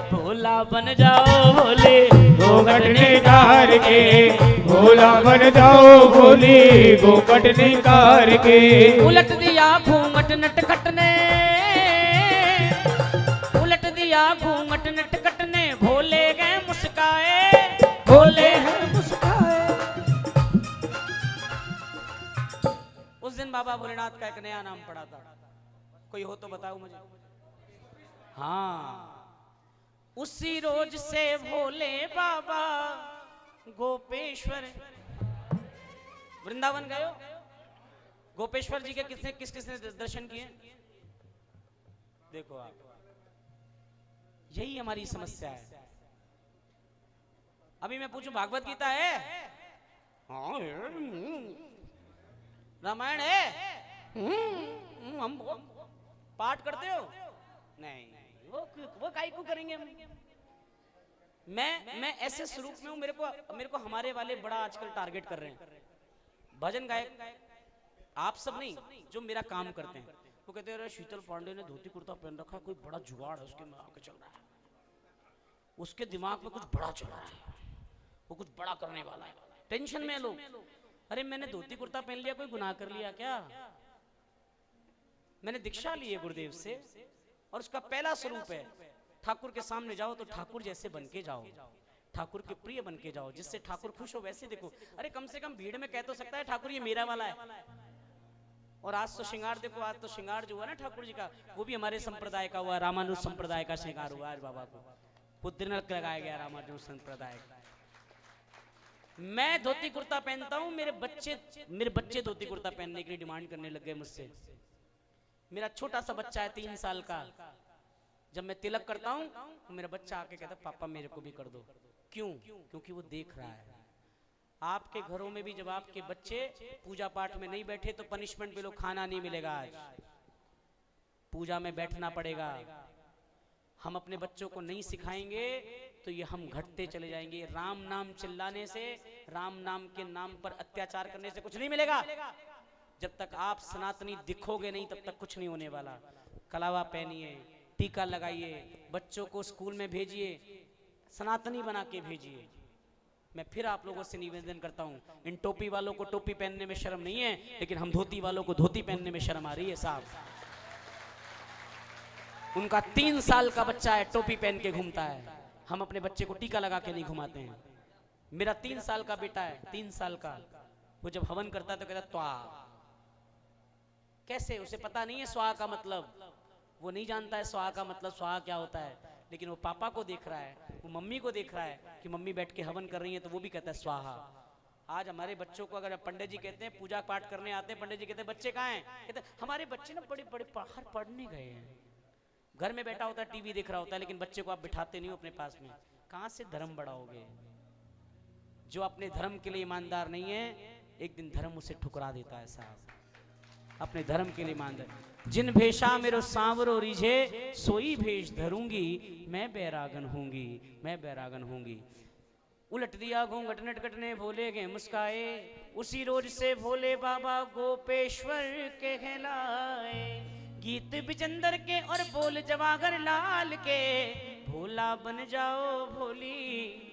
भोला बन जाओ भोले,
घूंघट निकाल के भोला बन जाओ भोले, घूंघट निकाल के।
उलट दिया घूंघट नटखट ने, उलट दिया घूंघट नटखट ने, भोले गए मुस्काए, भोले हैं मुस्काए। उस दिन बाबा भोलेनाथ का एक नया नाम पड़ा था, कोई हो तो बताओ मुझे। हाँ, उसी रोज से भोले बाबा गोपेश्वर। वृंदावन गए हो? गोपेश्वर जी के किस किसने दर्शन किए? देखो आप, यही हमारी समस्या है। अभी मैं पूछूं भागवत गीता है, रामायण है, हम पाठ करते हो? नहीं, वो काहे को करेंगे हम? मैं ऐसे स्वरूप में हूं, मेरे को हमारे वाले बड़ा आजकल टारगेट कर रहे हैं। भजन गायक आप सब नहीं, जो मेरा काम करते हैं वो कहते हैं शीतल पांडे ने धोती कुर्ता पहन रखा, कोई बड़ा जुगाड़ है उसके दिमाग में चल रहा है, उसके दिमाग में कुछ बड़ा चल रहा है, वो कुछ बड़ा करने वाला है, टेंशन में लोग। अरे मैंने धोती कुर्ता पहन लिया, कोई गुनाह कर लिया क्या? मैंने दीक्षा ली है गुरुदेव से, और उसका पहला स्वरूप है ठाकुर के सामने जाओ तो ठाकुर जैसे बन के जाओ, ठाकुर के प्रिय बन के जाओ, जिससे ठाकुर खुश हो वैसे देखो। अरे कम से कम भीड़ में कह तो सकता है ठाकुर ये मेरा वाला है। और आज तो श्रृंगार देखो, आज तो श्रृंगार जो हुआ ना ठाकुर जी का, वो भी हमारे संप्रदाय का हुआ, रामानुज संप्रदाय का श्रृंगार हुआ आज बाबा को, वो तिलक लगाया गया रामानुज संप्रदाय का। मैं धोती कुर्ता पहनता हूँ, मेरे बच्चे धोती कुर्ता पहनने के लिए डिमांड करने लग गए मुझसे। मेरा छोटा सा बच्चा है 3 साल का, जब मैं तिलक करता हूँ तो मेरा बच्चा आके कहता पापा मेरे को भी कर दो। क्यों? क्योंकि वो देख रहा है आपके घरों में भी जब आपके बच्चे पूजा पाठ में नहीं बैठे तो पनिशमेंट मिलो, खाना नहीं मिलेगा, आज पूजा में बैठना पड़ेगा। हम अपने बच्चों को नहीं सिखाएंगे तो ये हम घटते चले जाएंगे। राम नाम चिल्लाने से, राम नाम के नाम पर अत्याचार करने से कुछ नहीं मिलेगा। जब तक आप सनातनी दिखोगे नहीं तब तक कुछ नहीं होने वाला। कलावा पहनिए, टीका लगाइए, बच्चों को स्कूल में भेजिए, सनातनी बना के भेजिए। मैं फिर आप लोगों से निवेदन करता हूं, इन टोपी वालों को टोपी पहनने में शर्म नहीं है, लेकिन हम धोती वालों को धोती पहनने में शर्म आ रही है साहब। उनका 3 साल का बच्चा है, टोपी पहन के घूमता है, हम अपने बच्चे को टीका लगा के नहीं घुमाते हैं। मेरा 3 साल का बेटा है, 3 साल का, वो जब हवन करता है तो कहता त्वा। कैसे? उसे पता नहीं है स्वाहा का मतलब, वो नहीं जानता है स्वाहा का मतलब, स्वाहा क्या होता है, लेकिन वो पापा को देख रहा है, वो मम्मी को देख रहा है कि मम्मी बैठ के हवन कर रही है तो वो भी कहता है स्वाहा। आज हमारे बच्चों को अगर पंडित जी कहते हैं पूजा पाठ करने आते हैं, पंडित जी कहते हैं बच्चे कहाँ हैं, कहते हैं हमारे बच्चे ना बड़े बड़े बाहर पढ़ने गए हैं। घर में बैठा होता है, टीवी देख रहा होता है, लेकिन बच्चे को आप बिठाते नहीं हो अपने पास में। कहां से धर्म बढ़ाओगे? जो अपने धर्म के लिए ईमानदार नहीं है, एक दिन धर्म उसे ठुकरा देता है साहब। अपने धर्म के लिए ईमानदार। जिन भेषा मेरो सांवरो रिझे, सोई भेष धरूंगी, मैं बैरागन होंगी, मैं बैरागन होंगी। उलट दिया घूंघट नटखट ने भोले गए मुस्काए, उसी रोज से भोले बाबा गोपेश्वर के कहलाए। गीत बिचंदर के और बोल जवाहर लाल के, भोला बन जाओ भोली